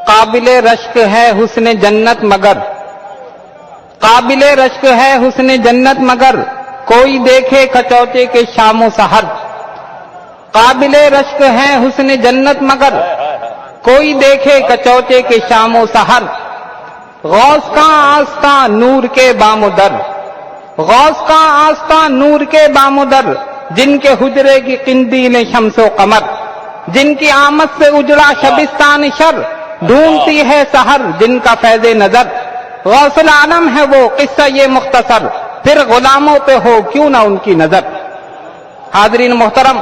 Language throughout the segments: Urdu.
قابل رشک ہے حسن جنت مگر، قابل رشک ہے حسن جنت مگر، کوئی دیکھے کچوچے کے شام و سحر۔ قابل رشک ہے حسن جنت مگر، کوئی دیکھے کچوچے کے شام و سحر۔ غوث کا آستاں نور کے بام و در، غوث کا آستاں نور کے بام و در، جن کے حجرے کی قندیل شمس و قمر، جن کی آمد سے اجڑا شبستان شر، ڈھونڈتی ہے سحر جن کا فیض نظر۔ غوث العالم ہے وہ قصہ یہ مختصر، پھر غلاموں پہ ہو کیوں نہ ان کی نظر۔ حاضرین محترم،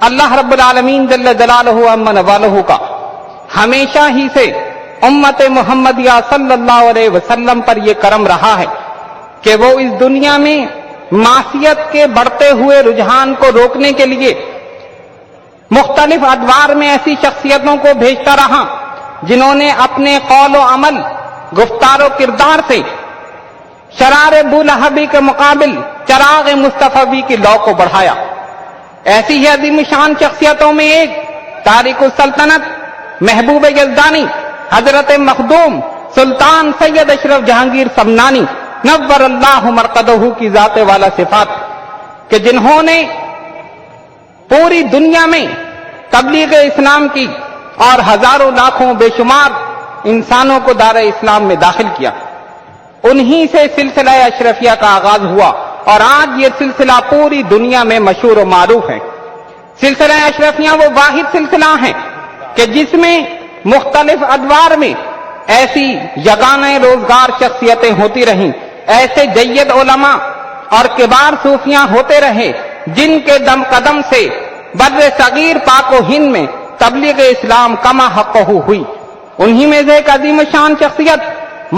اللہ رب العالمین جل جلالہ عما نوالہ کا ہمیشہ ہی سے امت محمدیہ صلی اللہ علیہ وسلم پر یہ کرم رہا ہے کہ وہ اس دنیا میں معصیت کے بڑھتے ہوئے رجحان کو روکنے کے لیے مختلف ادوار میں ایسی شخصیتوں کو بھیجتا رہا جنہوں نے اپنے قول و عمل، گفتار و کردار سے شرار بولہبی کے مقابل چراغ مصطفی کی لو کو بڑھایا۔ ایسی ہی عظیم شان شخصیتوں میں ایک تارک السلطنت محبوب یزدانی حضرت مخدوم سلطان سید اشرف جہانگیر سمنانی نور اللہ مرقدہ کی ذات والا صفات، کہ جنہوں نے پوری دنیا میں تبلیغ اسلام کی اور ہزاروں لاکھوں بے شمار انسانوں کو دار اسلام میں داخل کیا۔ انہی سے سلسلہ اشرفیہ کا آغاز ہوا اور آج یہ سلسلہ پوری دنیا میں مشہور و معروف ہے۔ سلسلہ اشرفیہ وہ واحد سلسلہ ہیں کہ جس میں مختلف ادوار میں ایسی یگانہ روزگار شخصیتیں ہوتی رہیں، ایسے جید علماء اور کبار صوفیاں ہوتے رہے جن کے دم قدم سے بر صغیر پاک و ہند میں تبلیغ اسلام کما حقہ ہوئی۔ انہی میں سے ایک عظیم شان شخصیت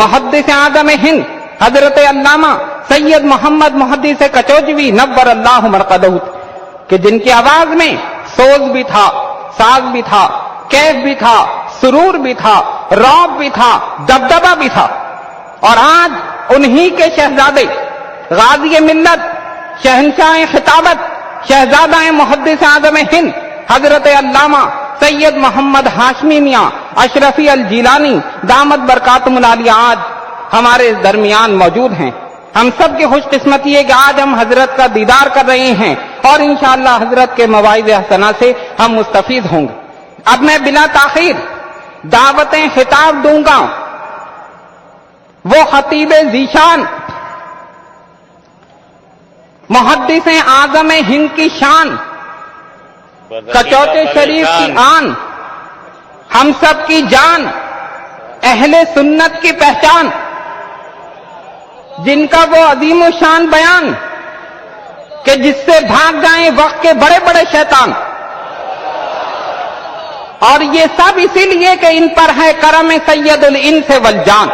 محدث اعظم ہند حضرت علامہ سید محمد محدث کچوجوی نور اللہ مرقدہ، کہ جن کی آواز میں سوز بھی تھا، ساز بھی تھا، کیف بھی تھا، سرور بھی تھا، رعب بھی تھا، دبدبہ بھی تھا۔ اور آج انہی کے شہزادے غازی ملت، شہنشاہ خطابت، شہزادہ محدث اعظم ہند حضرت علامہ سید محمد ہاشمی میاں اشرفی الجیلانی دامت برکاتہم العالیہ آج ہمارے درمیان موجود ہیں۔ ہم سب کی خوش قسمتی ہے کہ آج ہم حضرت کا دیدار کر رہے ہیں اور انشاءاللہ حضرت کے مواعظ حسنہ سے ہم مستفید ہوں گے۔ اب میں بلا تاخیر دعوتیں خطاب دوں گا وہ خطیب ذیشان محدث اعظم ہند کی شان، کچوچے شریف کی آن، ہم سب کی جان، اہل سنت کی پہچان، جن کا وہ عظیم و شان بیان کہ جس سے بھاگ جائیں وقت کے بڑے بڑے شیطان، اور یہ سب اسی لیے کہ ان پر ہے کرم سید الانس والجان۔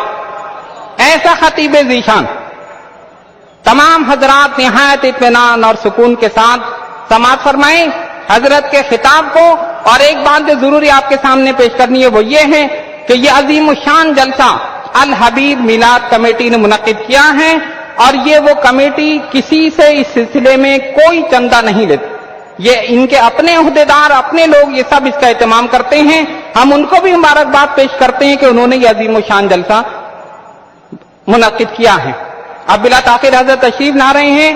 ایسا خطیب ذیشان تمام حضرات نہایت اطمینان اور سکون کے ساتھ سماعت فرمائیں حضرت کے خطاب کو۔ اور ایک بات جو ضروری آپ کے سامنے پیش کرنی ہے وہ یہ ہے کہ یہ عظیم الشان جلسہ الحبیب میلاد کمیٹی نے منعقد کیا ہے، اور یہ وہ کمیٹی کسی سے اس سلسلے میں کوئی چندہ نہیں لیتی، یہ ان کے اپنے عہدیدار، اپنے لوگ یہ سب اس کا اہتمام کرتے ہیں۔ ہم ان کو بھی مبارکباد پیش کرتے ہیں کہ انہوں نے یہ عظیم الشان جلسہ منعقد کیا ہے۔ اب بلا تاخیر حضرت تشریف لا رہے ہیں،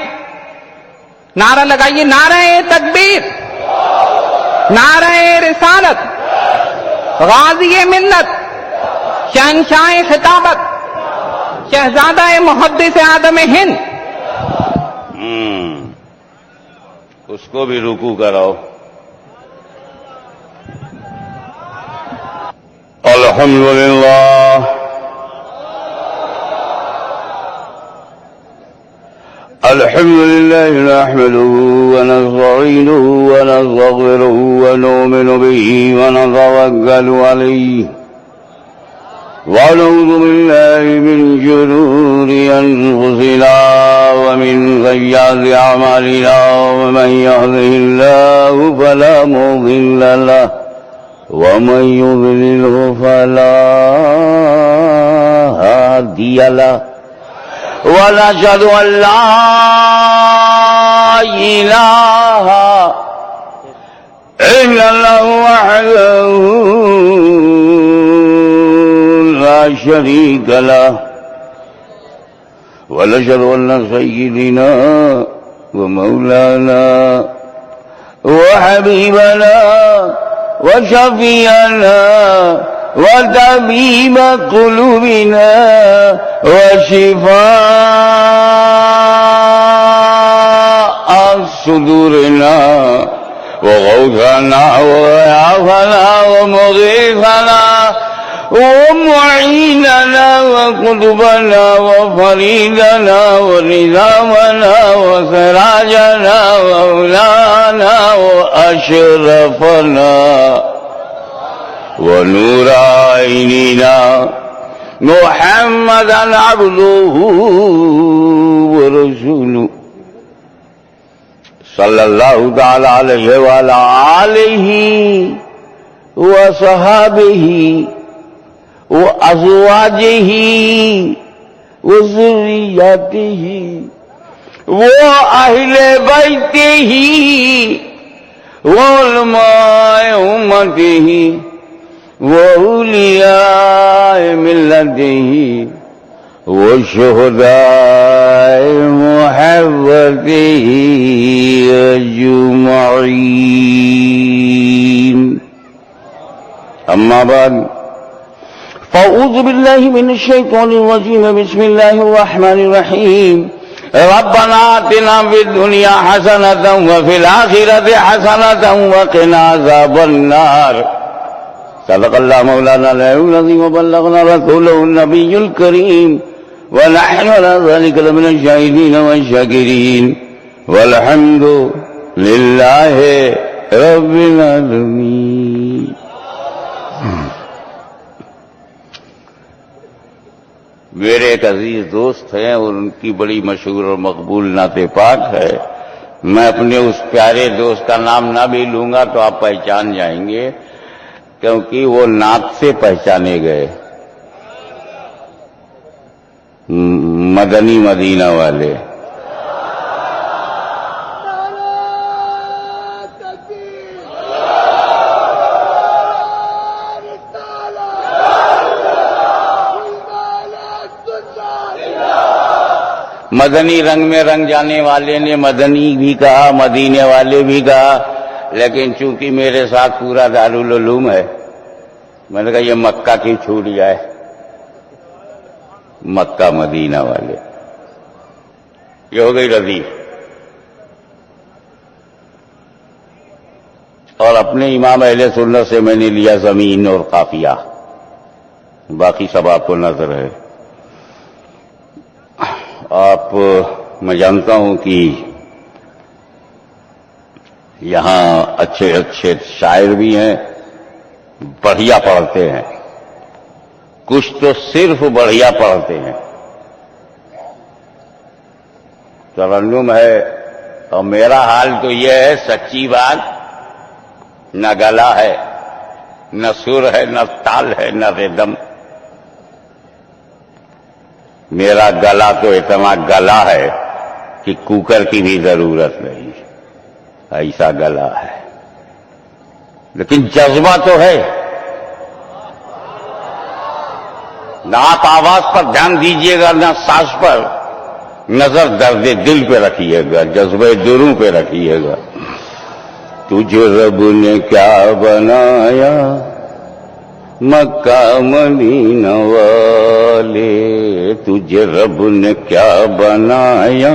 نعرہ لگائیے، نعرہ تکبیر، نعرہ رسالت، غازی ملت، شہنشاہ خطابت، شہزادہ محدث اعظم ہند۔ اس کو بھی رکوع کراؤ۔ الحمدللہ الحمد لله نحمده ونستعينه ونستغفره ونؤمن به ونتوكل عليه ونعوذ بالله من شرور أنفسنا ومن سيئات أعمالنا ومن يهده الله فلا مضل له ومن يضلله فلا هادي له ونشهد أن لا إله إلا الله وحده شريك له ونشهد أن سيدنا ومولانا وحبيبنا وشفيعنا وطبيب قلوبنا وشفاء صدورنا وغوثنا وغياثنا ومغيثنا ومعيننا وقطبنا وفريدنا ونظامنا وسراجنا ومولانا وأشرفنا ونور عيننا محمدا عبده ورسوله صلى الله تعالى عليه وعلى آله وصحابه وأزواجه وذرياته وأهل بيته وعلماء أمته وأولياء ملته وشهداء محبته أجمعين. أما بعد فأعوذ بالله من الشيطان الرجيم. بسم الله الرحمن الرحيم. ربنا آتنا في الدنيا حسنة وفي الآخرة حسنة وقنا عذاب النار. صدق الله مولانا العظيم وبلغنا رسوله النبي الكريم ونحن على ذلك لمن الشاهدين والشاكرين والحمد لله رب العالمين. میرے ایک عزیز دوست ہیں اور ان کی بڑی مشہور اور مقبول نعت پاک ہے. میں اپنے اس پیارے دوست کا نام نہ بھی لوں گا تو آپ پہچان جائیں گے کیونکہ وہ نعت سے پہچانے گئے. مدنی مدینہ والے. مدنی رنگ میں رنگ جانے والے نے مدنی بھی کہا، مدینے والے بھی کہا، لیکن چونکہ میرے ساتھ پورا دارالعلوم ہے میں نے کہا یہ مکہ کی چھوٹ جائے. مکہ مدینہ والے یہ ہو گئی ردیف. اور اپنے امام اہل سنت سے میں نے لیا زمین اور قافیہ، باقی سب آپ کو نظر ہے. میں جانتا ہوں کہ یہاں اچھے اچھے شاعر بھی ہیں، بڑھیا پڑھتے ہیں، کچھ تو صرف بڑھیا پڑھتے ہیں. ترنم ہے اور میرا حال تو یہ ہے، سچی بات، نہ گلا ہے، نہ سر ہے، نہ تال ہے، نہ ردم. میرا گلا تو اتنا گلا ہے کہ کوکر کی بھی ضرورت نہیں، ایسا گلا ہے. لیکن جذبہ تو ہے. نہ آپ آواز پر دھیان دیجیے گا نہ سانس پر، نظر درد دل پہ رکھیے گا، جذبہ دروں پہ رکھیے گا. تجھے رب نے کیا بنایا مکہ مدینہ والے، تجھے رب نے کیا بنایا.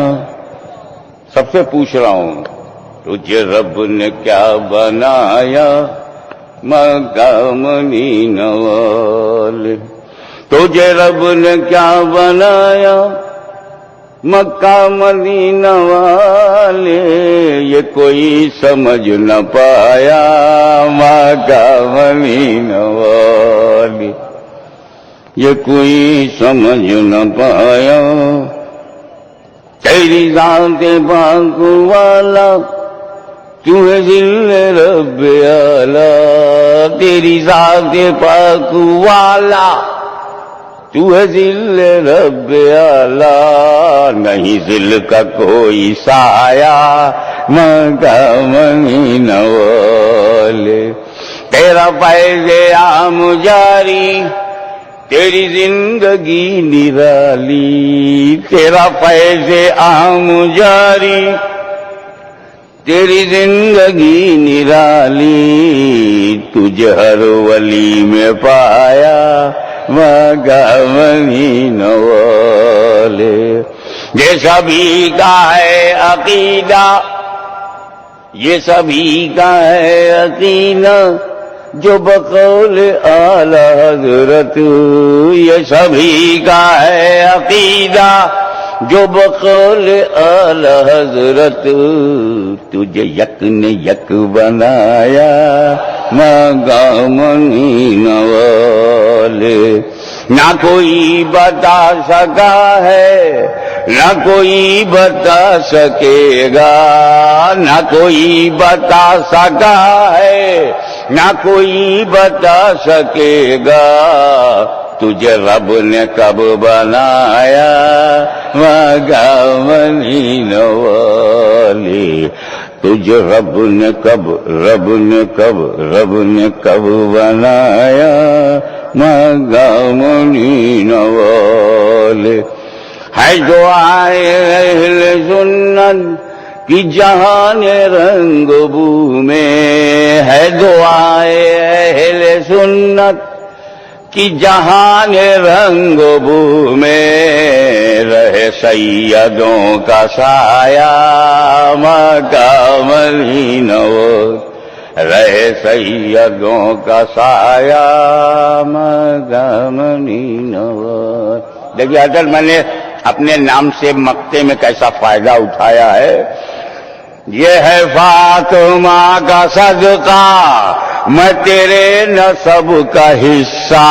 سب سے پوچھ رہا ہوں، تجھے رب نے کیا بنایا مکہ مدینہ والے، تجھے رب نے کیا بنایا مکہ مدینہ والے. یہ کوئی سمجھ نہ پایا مکہ مدینہ والے، یہ کوئی سمجھ نہ پایا. تیری ذات پاک والا تو ہے ذل رب اعلی، تیری ذات پاک والا تو ہے ذل رب اعلی. نہیں ذل کا کوئی سایہ مکہ مدینہ والے. تیرا فیض عام جاری تیری زندگی نرالی تیرا فیض عام جاری تیری زندگی نرالی تجھے ہر ولی میں پایا مگا مدینہ والے یہ سبھی کا ہے عقیدہ یہ سبھی کا ہے عقیدہ جو بقول اعلی حضرت یہ سبھی کا ہے عقیدہ جو بقول اعلی حضرت تجھے یک نے یک بنایا مانگا مدینہ والے نہ کوئی بتا سکا ہے نہ کوئی بتا سکے گا نہ کوئی بتا سکا ہے نہ کوئی بتا سکے گا تجھے رب نے کب بنایا مگا مدینہ والے تجھے رب نے کب بنایا مگا مدینہ والے ہے جو آئے اہل سنت کی جہان رنگ بو میں ہے دعائے اہل سنت کی جہان رنگ بو میں رہے سیدوں کا سایہ مکہ مدینہ رہے سیدوں کا سایہ مکہ مدینہ دیکھیے حضرت میں نے اپنے نام سے مقطع میں کیسا فائدہ اٹھایا ہے یہ ہے فاطمہ کا صدقہ میں تیرے نسب کا حصہ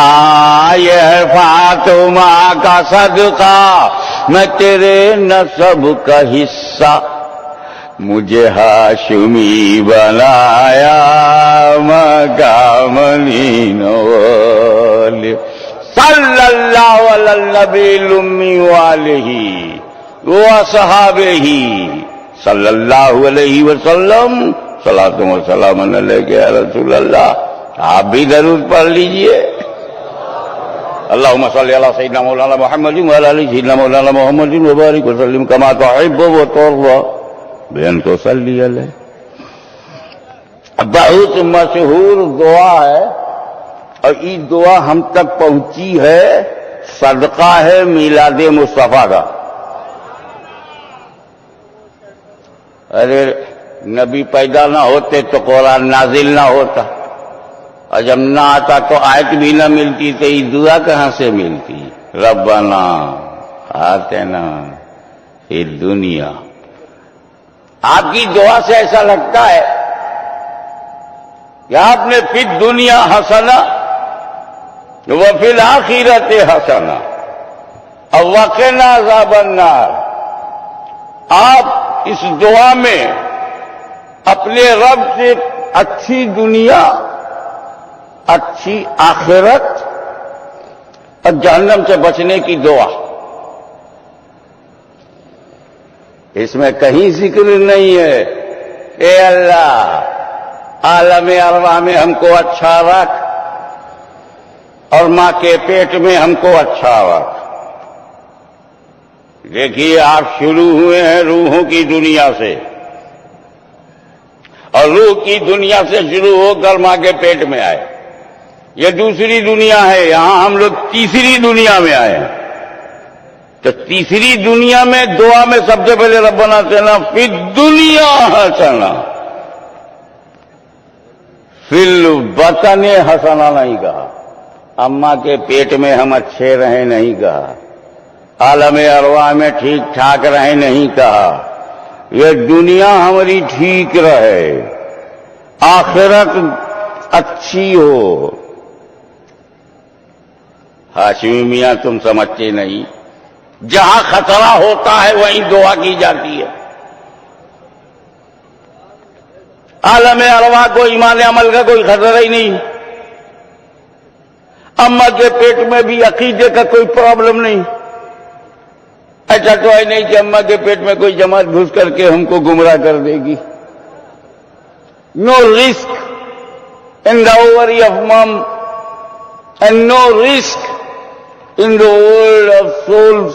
یہ ہے فاطمہ کا صدقہ میں تیرے نسب کا حصہ مجھے ہاشمی بنایا مکہ مدینہ والے صلی اللہ علی النبی الامی والہ وصحابہ صلی اللہ علیہ وسلم صلاۃ و سلام علیک یا رسول اللہ آپ بھی درود پڑھ لیجئے اللہم صلی علی سیدنا مولانا محمد وعلی آل سیدنا مولانا محمد وبارک وسلم کما تحب وترضى بأن تصلی علیہ بہت مشہور دعا ہے اور یہ دعا ہم تک پہنچی ہے صدقہ ہے میلاد مصطفیٰ کا ارے نبی پیدا نہ ہوتے تو قرآن نازل نہ ہوتا اور جب نہ آتا تو آیت بھی نہ ملتی تو یہ دعا کہاں سے ملتی ربنا آتنا فی الدنیا آپ کی دعا سے ایسا لگتا ہے کہ آپ نے فی الدنیا حسنہ وفی الآخرۃ حسنہ اور وقنا عذاب النار آپ اس دعا میں اپنے رب سے اچھی دنیا اچھی آخرت اور جہنم سے بچنے کی دعا اس میں کہیں ذکر نہیں ہے اے اللہ عالم ارواح میں ہم کو اچھا رکھ اور ماں کے پیٹ میں ہم کو اچھا رکھ دیکھیے آپ شروع ہوئے ہیں روحوں کی دنیا سے اور روح کی دنیا سے شروع ہو کر ماں کے پیٹ میں آئے یہ دوسری دنیا ہے یہاں ہم لوگ تیسری دنیا میں آئے ہیں تو تیسری دنیا میں دعا میں سب سے پہلے ربنا آتنا فی الدنیا حسنہ فی البطن حسنہ نہیں کہا اماں کے پیٹ میں ہم اچھے رہیں نہیں کہا عالم ارواح میں ٹھیک ٹھاک رہے نہیں کہا یہ دنیا ہماری ٹھیک رہے آخرت اچھی ہو ہاشمی میاں تم سمجھتے نہیں جہاں خطرہ ہوتا ہے وہیں دعا کی جاتی ہے عالم ارواح کو ایمان عمل کا کوئی خطرہ ہی نہیں اماں کے پیٹ میں بھی عقیدے کا کوئی پرابلم نہیں ایسا تو ہے نہیں کہ اماں کے پیٹ میں کوئی جماعت گھس کر کے ہم کو گمراہ کر دے گی no risk in the ovary of mom and no risk in the world of souls,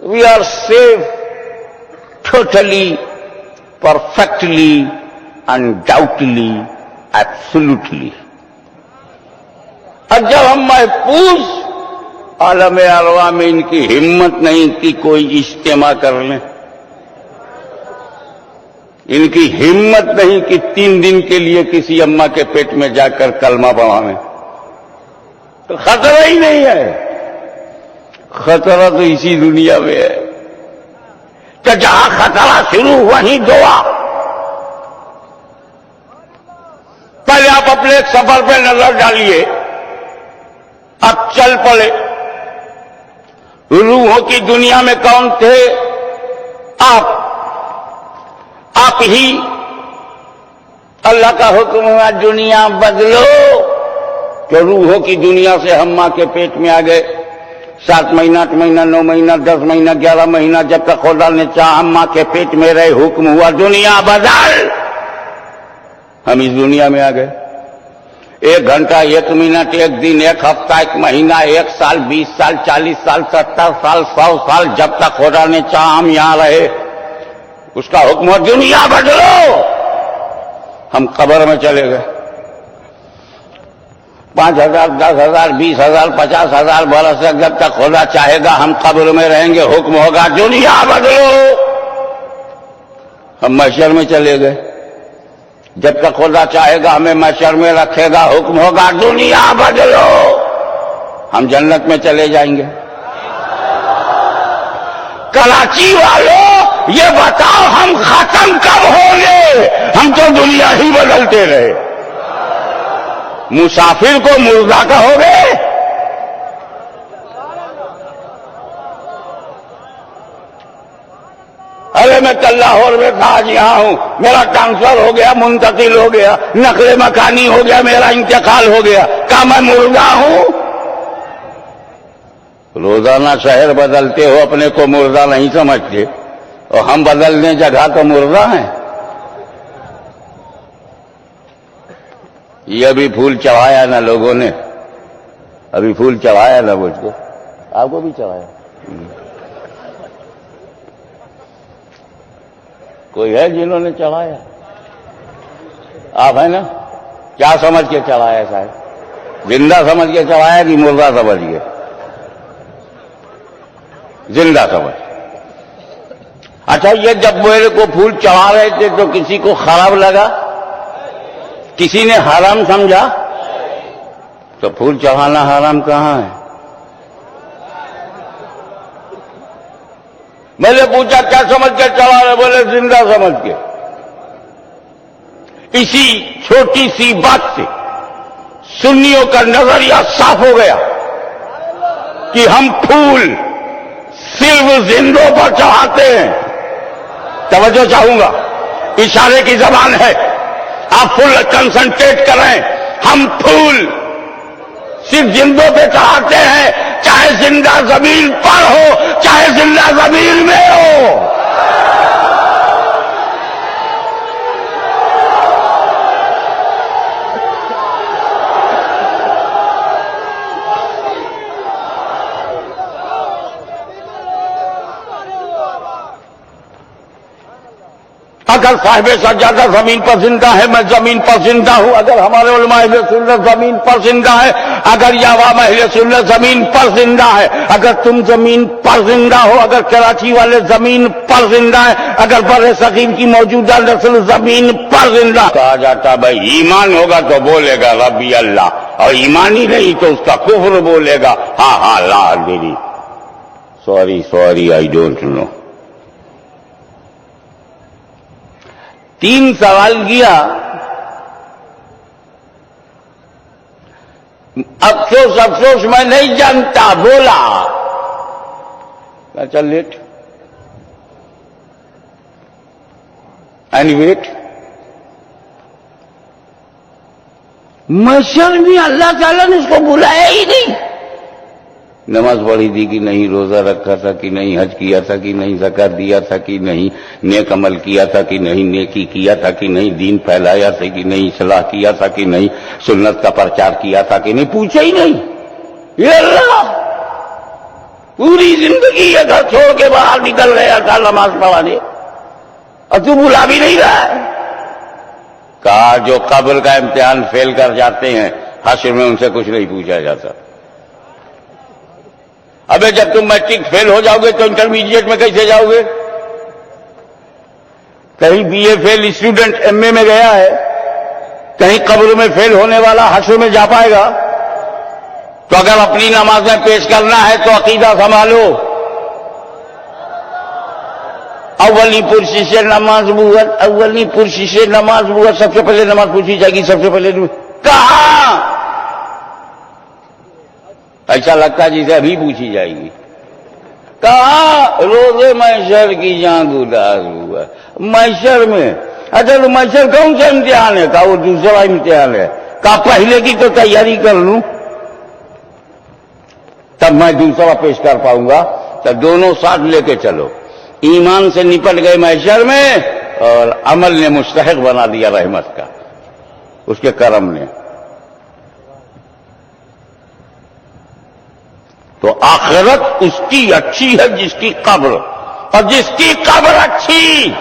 we are safe, totally, perfectly, undoubtedly, absolutely. اور جب ہم محفوظ عالم ارواح میں ان کی ہمت نہیں کہ کوئی اجتماع کر لیں، ان کی ہمت نہیں کہ 3 دن کے لیے کسی اماں کے پیٹ میں جا کر کلمہ پڑھائیں، تو خطرہ ہی نہیں ہے. خطرہ تو اسی دنیا میں ہے کہ جہاں خطرہ شروع وہیں دعا. پہلے آپ اپنے ایک سفر پہ نظر ڈالیے، اب چل پڑے. روحوں کی دنیا میں کون تھے؟ آپ ہی. اللہ کا حکم ہوا دنیا بدلو، تو روحوں کی دنیا سے ہم ماں کے پیٹ میں آ گئے. 7 مہینہ 8 مہینہ 9 مہینہ 10 مہینہ 11 مہینہ جب تک خدا نے چاہا ہم ماں کے پیٹ میں رہے، حکم ہوا دنیا بدل. ہم اس دنیا میں آ گئے. 1 گھنٹہ 1 منٹ 1 دن 1 ہفتہ 1 مہینہ 1 سال 20 سال 40 سال 70 سال 100 سال جب تک خدا نے چاہا ہم یہاں رہے. اس کا حکم ہوا دنیا بدلو. ہم قبر میں چلے گئے. 5,000 10,000 20,000 50,000 برس تک جب تک خدا چاہے گا ہم قبر میں رہیں گے. حکم ہوگا دنیا بدلو. ہم محشر میں چلے گئے. جب تک خدا چاہے گا ہمیں محشر میں رکھے گا. حکم ہوگا دنیا بدلو. ہم جنت میں چلے جائیں گے. کراچی والوں یہ بتاؤ ہم ختم کب ہوں گے؟ ہم تو دنیا ہی بدلتے رہے. مسافر کو مردہ کہو گے؟ ارے میں کل لاہور میں تھا، آج یہاں ہوں، میرا ٹرانسفر ہو گیا، منتقل ہو گیا، نقل مکانی ہو گیا، میرا انتقال ہو گیا، کیا میں مردہ ہوں؟ روزانہ شہر بدلتے ہو، اپنے کو مردہ نہیں سمجھتے، اور ہم بدلنے جگہ تو مردہ ہیں. یہ ابھی پھول چڑھایا نا لوگوں نے، ابھی پھول چڑھایا نا مجھ کو، آپ کو بھی چڑھایا. کوئی ہے جنہوں نے چڑھایا؟ آپ ہیں نا؟ کیا سمجھ کے چڑھایا صاحب؟ زندہ سمجھ کے چڑھایا کہ مردہ سمجھ کے؟ زندہ سمجھ. اچھا یہ جب میرے کو پھول چڑھا رہے تھے تو کسی کو خراب لگا؟ کسی نے حرام سمجھا؟ تو پھول چڑھانا حرام کہاں ہے؟ میں نے پوچھا کیا سمجھ کے چڑھا رہے؟ بولے زندہ سمجھ کے. اسی چھوٹی سی بات سے سنیوں کا نظریہ صاف ہو گیا کہ ہم پھول صرف زندوں پر چڑھاتے ہیں. توجہ چاہوں گا، اشارے کی زبان ہے، آپ فل کنسنٹریٹ کریں. ہم پھول صرف زندوں پہ چڑھاتے ہیں، چاہے زندہ زمین پر ہو چاہے زندہ زمین میں ہو. اگر صاحب سجادہ زمین پر زندہ ہے، میں زمین پر زندہ ہوں. اگر ہمارے علماء اہل سنت زمین پر زندہ ہے، اگر یہ عوام اہل سنت زمین پر زندہ ہے، اگر تم زمین پر زندہ ہو، اگر کراچی والے زمین پر زندہ ہے، اگر بر صغیر کی موجودہ نسل زمین پر زندہ. کہا جاتا بھائی ایمان ہوگا تو بولے گا ربی اللہ، اور ایمان ہی نہیں تو اس کا کفر بولے گا ہاں لا ادری، سوری آئی ڈونٹ نو. 3 سوال کیا. افسوس میں نہیں جانتا بولا. چل لیٹ اینڈ ویٹ. محشر میں اللہ تعالیٰ نے اس کو بلایا ہی نہیں. نماز پڑھی تھی کہ نہیں، روزہ رکھا تھا کہ نہیں، حج کیا تھا کہ نہیں، زکات دیا تھا کہ نہیں، نیک عمل کیا تھا کہ نہیں، نیکی کیا تھا کہ نہیں، دین پھیلایا تھا کہ نہیں، اصلاح کیا تھا کہ نہیں، سنت کا پرچار کیا تھا کہ نہیں، پوچھا ہی نہیں. یہ اللہ پوری زندگی یہ گھر چھوڑ کے باہر نکل رہے تھا نماز پڑھانے، اور تو بلا بھی نہیں رہا ہے۔ کہا جو قبر کا امتحان فیل کر جاتے ہیں حشر میں ان سے کچھ نہیں پوچھا جاتا۔ ابے جب تم میٹرک فیل ہو جاؤ گے تو انٹرمیڈیٹ میں کیسے جاؤ گے؟ کہیں B A fail student M A میں گیا ہے، کہیں قبر میں فیل ہونے والا حشر میں جا پائے گا؟ تو اگر اپنی نمازیں پیش کرنا ہے تو عقیدہ سنبھالو۔ اولی پرشش نماز بوت، اولی پرشش نماز بوت، سب سے پہلے نماز پوچھی جائے گی، سب سے پہلے کہاں؟ ایسا لگتا ہے جسے ابھی پوچھی جائے گی۔ کہاں؟ روزے محشر کی جان گداز ہوا محشر میں۔ اچھا تو محشر کون سا امتحان ہے؟ کہا وہ دوسرا امتحان ہے۔ کہا پہلے کی تو تیاری کر لوں تب میں دوسرا پیش کر پاؤں گا۔ تو دونوں ساتھ لے کے چلو۔ ایمان سے نپٹ گئے محشر میں اور عمل نے مستحق بنا دیا رحمت کا، اس کے کرم نے۔ تو آخرت اس کی اچھی ہے جس کی قبر، اور جس کی قبر اچھی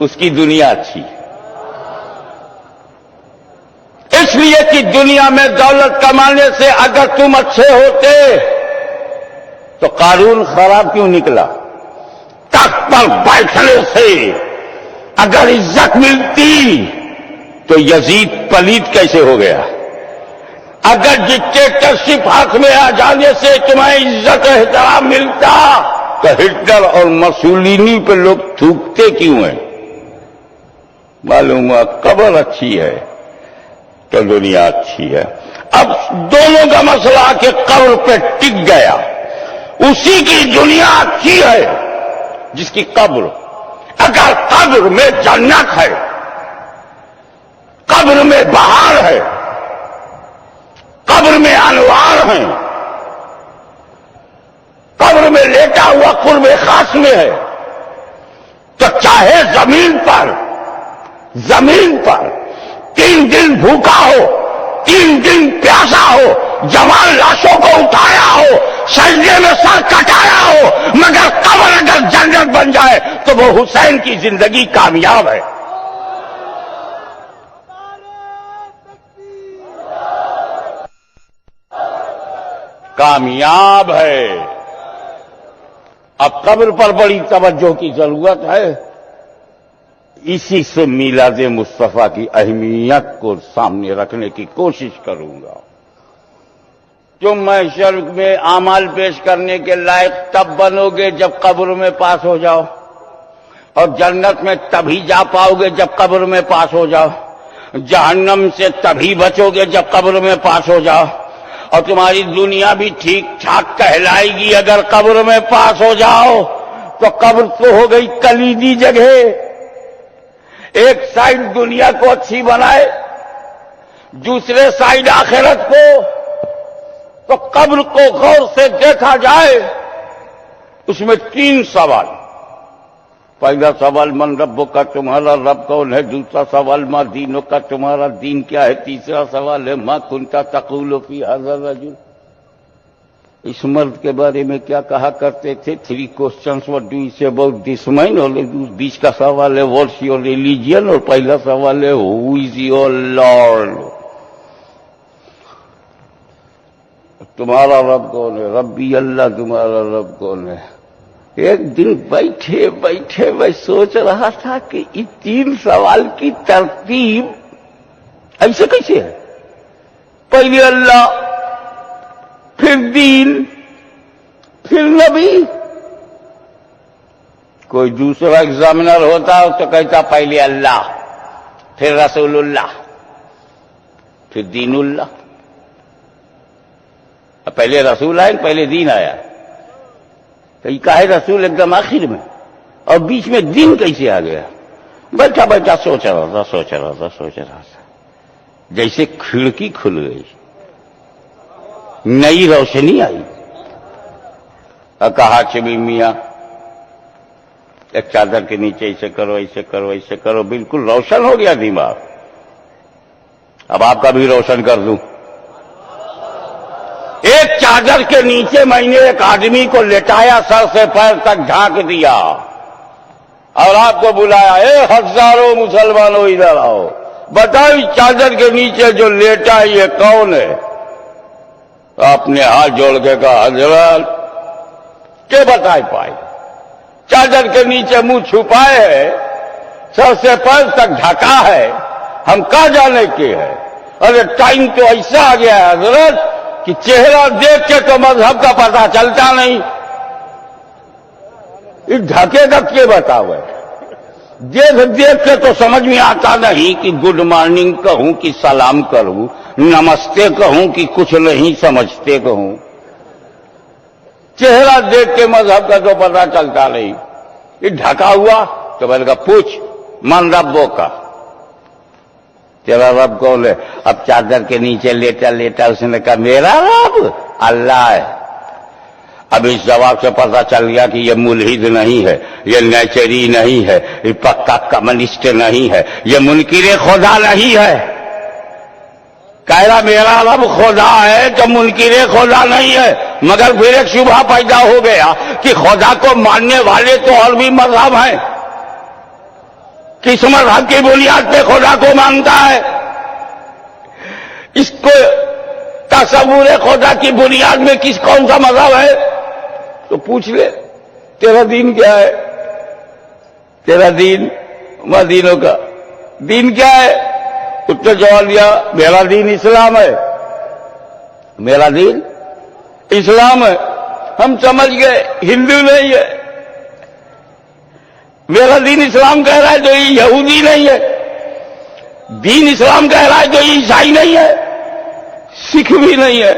اس کی دنیا اچھی۔ اس لیے کہ دنیا میں دولت کمانے سے اگر تم اچھے ہوتے تو قارون خراب کیوں نکلا؟ تخت پر بیٹھنے سے اگر عزت ملتی تو یزید پلید کیسے ہو گیا؟ اگر ڈکٹیٹرشپ ہاتھ میں آ جانے سے تمہیں عزت احترام ملتا تو ہٹلر اور مسولینی پہ لوگ تھوکتے کیوں ہیں؟ معلوم ہوا قبر اچھی ہے تو دنیا اچھی ہے۔ اب دونوں کا مسئلہ کہ قبر پہ ٹک گیا، اسی کی دنیا اچھی ہے جس کی قبر۔ اگر قبر میں جنت ہے، قبر میں بہار ہے، قبر میں انوار ہیں، قبر میں لیٹا ہوا قرب خاص میں ہے، تو چاہے زمین پر 3 دن بھوکا ہو، 3 دن پیاسا ہو، جوان لاشوں کو اٹھایا ہو، سجدے میں سر کٹایا ہو، مگر قبر اگر جنت بن جائے تو وہ حسین کی زندگی کامیاب ہے۔ کامیاب ہے۔ اب قبر پر بڑی توجہ کی ضرورت ہے۔ اسی سے میلاد مصطفیٰ کی اہمیت کو سامنے رکھنے کی کوشش کروں گا۔ تم محشر میں اعمال پیش کرنے کے لائق تب بنو گے جب قبر میں پاس ہو جاؤ، اور جنت میں تبھی جا پاؤ گے جب قبر میں پاس ہو جاؤ، جہنم سے تبھی بچو گے جب قبر میں پاس ہو جاؤ، اور تمہاری دنیا بھی ٹھیک ٹھاک کہلائے گی اگر قبر میں پاس ہو جاؤ۔ تو قبر تو ہو گئی کلیدی جگہ، ایک سائڈ دنیا کو اچھی بنائے، دوسرے سائڈ آخرت کو۔ تو قبر کو غور سے دیکھا جائے، اس میں 3 سوال۔ پہلا سوال من ربوں کا، تمہارا رب کون ہے؟ دوسرا سوال ما دینوں کا، تمہارا دین کیا ہے؟ تیسرا سوال ہے ما کنتا تقول فی ھذا الرجل، اس مرد کے بارے میں کیا کہا کرتے تھے؟ 3 questions what do you say about this man؟ اور بیچ کا سوال ہے what's your religion، اور پہلا سوال ہے who is your Lord؟ تمہارا رب کون ہے؟ ربی اللہ، تمہارا رب کون ہے؟ ایک دن بیٹھے بیٹھے میں سوچ رہا تھا کہ ان 3 سوال کی ترتیب ایسے کیسے ہے؟ پہلے اللہ، پھر دین، پھر نبی۔ کوئی دوسرا ایگزامنر ہوتا تو کہتا پہلے اللہ، پھر رسول اللہ، پھر دین اللہ۔ پہلے رسول آئے، پہلے دین آیا؟ کہیں کہے رسول ایک دم آخر میں، اور بیچ میں دین کیسے آ گیا؟ بیٹھا بیٹھا سوچ رہا تھا، جیسے کھڑکی کھل گئی، نئی روشنی آئی۔ کہا چبی میاں ایک چادر کے نیچے ایسے کرو، ایسے کرو، ایسے کرو، بالکل روشن ہو گیا دماغ۔ اب آپ کا بھی روشن کر دوں۔ ایک چادر کے نیچے میں نے ایک آدمی کو لٹایا، سر سے پیر تک ڈھانک دیا اور آپ کو بلایا، ہزاروں مسلمانوں ادھر آؤ، بتاؤ اس چادر کے نیچے جو لیٹا ہے یہ کون ہے؟ آپ نے ہاتھ جوڑ کے کہا، حضرت کیا بتا پائے؟ چادر کے نیچے منہ چھپائے ہے، سر سے پیر تک ڈھکا ہے، ہم کہاں جانے کے ہیں؟ ارے ٹائم تو ایسا آ گیا ہے حضرت کہ چہرہ دیکھ کے تو مذہب کا پتہ چلتا نہیں، اس ڈھکے کا کیا بتاؤ ہے؟ دیکھ کے تو سمجھ میں آتا نہیں کہ گڈ مارننگ کہوں کہ سلام کروں، نمستے کہوں کہ کچھ نہیں سمجھتے کہوں، چہرہ دیکھ کے مذہب کا تو پتہ چلتا نہیں، یہ ڈھکا ہوا تو میں نے کہا پوچھ من ربوں کا، تیرا رب کون ہے؟ اب چادر کے نیچے لیٹا لیٹا اس نے کہا میرا رب اللہ ہے۔ اب اس جواب سے پتہ چل گیا کہ یہ ملحد نہیں ہے، یہ نیچری نہیں ہے، یہ پکا کمیونسٹ نہیں ہے، یہ منکر خدا نہیں ہے۔ کہہ رہا میرا رب خدا ہے تو منکر خدا نہیں ہے، مگر پھر ایک شبہ پیدا ہو گیا کہ خدا کو ماننے والے تو اور بھی مذہب ہیں، کس مذہب کی بنیاد پہ خدا کو مانتا ہے؟ اس کو تصور خدا کی بنیاد میں کون سا مذہب ہے؟ تو پوچھ لے تیرا دین کیا ہے؟ تیرا دین دینوں کا دین کیا ہے؟ اس نے جواب دیا میرا دین اسلام ہے، میرا دین اسلام ہے۔ ہم سمجھ گئے ہندو نہیں ہے، میرا دین اسلام کہہ رہا ہے تو یہ یہودی نہیں ہے، دین اسلام کہہ رہا ہے تو یہ عیسائی نہیں ہے، سکھ بھی نہیں ہے،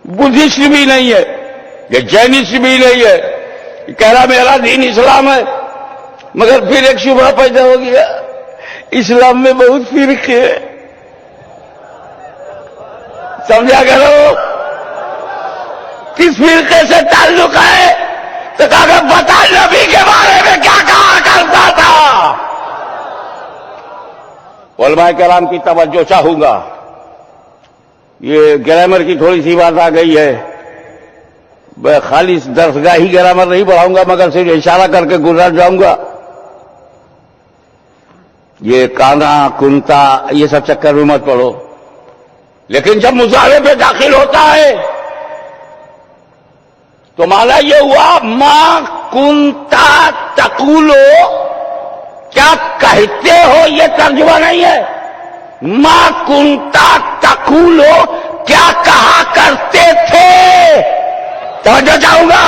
بدھسٹ بھی نہیں ہے، یہ جینسٹ بھی نہیں ہے، یہ کہہ رہا میرا دین اسلام ہے۔ مگر پھر ایک شبہ پیدا ہو گیا، اسلام میں بہت فرقے ہیں، سمجھا کرو کس فرقے سے تعلق ہے؟ تو کہا بتا نبی کے بارے میں کیا کہا کرتا تھا؟ علماء کرام کی توجہ چاہوں گا، یہ گرامر کی تھوڑی سی بات آ گئی ہے، میں خالی درسگاہی گرامر نہیں پڑھاؤں گا مگر صرف اشارہ کر کے گزر جاؤں گا۔ یہ کانا کنتا یہ سب چکر میں مت پڑھو، لیکن جب مظاہرے پہ داخل ہوتا ہے تو مانا یہ ہوا ما کنتا تقولو، کیا کہتے ہو یہ ترجمہ نہیں ہے، ما کنتا تقولو کیا کہا کرتے تھے، توجہ چاہوں گا،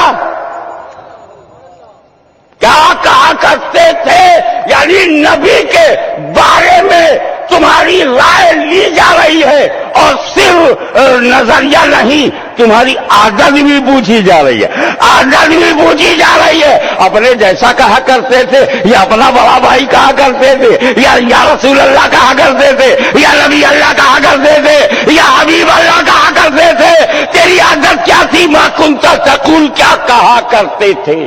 کیا کہا کرتے تھے، یعنی نبی کے بارے میں تمہاری رائے لی جا رہی ہے اور صرف نظریہ نہیں، تمہاری عادت بھی پوچھی جا رہی ہے، عادت بھی پوچھی جا رہی ہے۔ اپنے جیسا کہا کرتے تھے یا اپنا بڑا بھائی کہا کرتے تھے یا رسول اللہ کہا کرتے تھے یا نبی اللہ کہا کرتے تھے یا حبیب اللہ کہا کرتے تھے، تیری عادت کیا تھی؟ ما کنت تقول کیا کہا کرتے تھے؟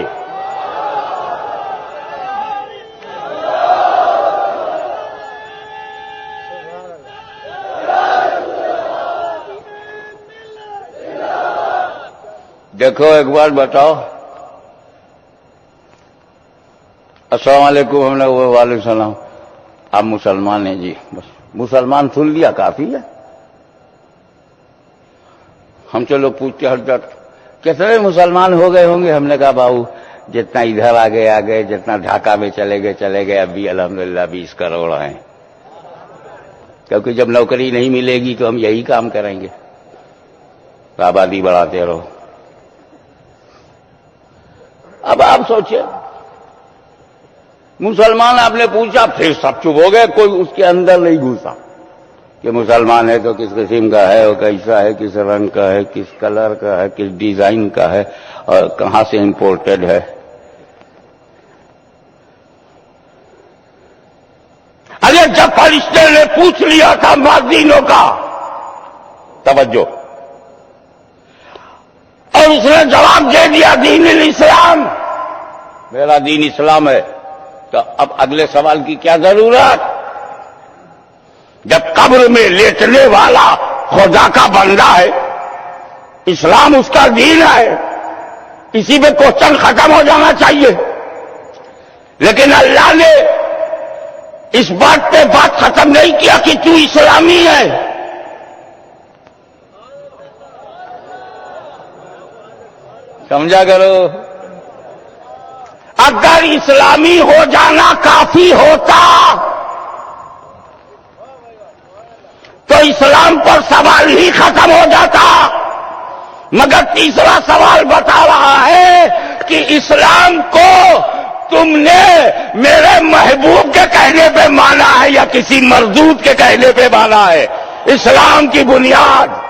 دیکھو ایک بار بتاؤ، السلام علیکم، ہم نے وعلیکم السلام، آپ مسلمان ہیں جی، بس مسلمان سن لیا کافی ہے۔ ہم چلو پوچھتے حضرت کتنے مسلمان ہو گئے ہوں گے؟ ہم نے کہا باؤ جتنا ادھر آگے جتنا ڈھاکہ میں چلے گئے اب بھی الحمدللہ 20 کروڑ ہیں، کیونکہ جب نوکری نہیں ملے گی تو ہم یہی کام کریں گے، آبادی بڑھاتے رہو۔ اب آپ سوچیں مسلمان آپ نے پوچھا، پھر سب چپ ہو گئے، کوئی اس کے اندر نہیں گھسا کہ مسلمان ہے تو کس قسم کا ہے، وہ کیسا ہے، کس رنگ کا ہے، کس کلر کا ہے، کس ڈیزائن کا ہے اور کہاں سے امپورٹڈ ہے۔ ارے جب فرشتے نے پوچھ لیا تھا مؤذنوں کا، توجہ، اور اس نے جواب دے دیا دین الاسلام، میرا دین اسلام ہے، تو اب اگلے سوال کی کیا ضرورت؟ جب قبر میں لیٹنے والا خدا کا بندہ ہے، اسلام اس کا دین ہے، اسی پہ کوشچن ختم ہو جانا چاہیے. لیکن اللہ نے اس بات پہ بات ختم نہیں کیا کہ تو اسلامی ہے. سمجھا کرو. اگر اسلامی ہو جانا کافی ہوتا تو اسلام پر سوال ہی ختم ہو جاتا. مگر تیسرا سوال بتا رہا ہے کہ اسلام کو تم نے میرے محبوب کے کہنے پہ مانا ہے یا کسی مردود کے کہنے پہ مانا ہے. اسلام کی بنیاد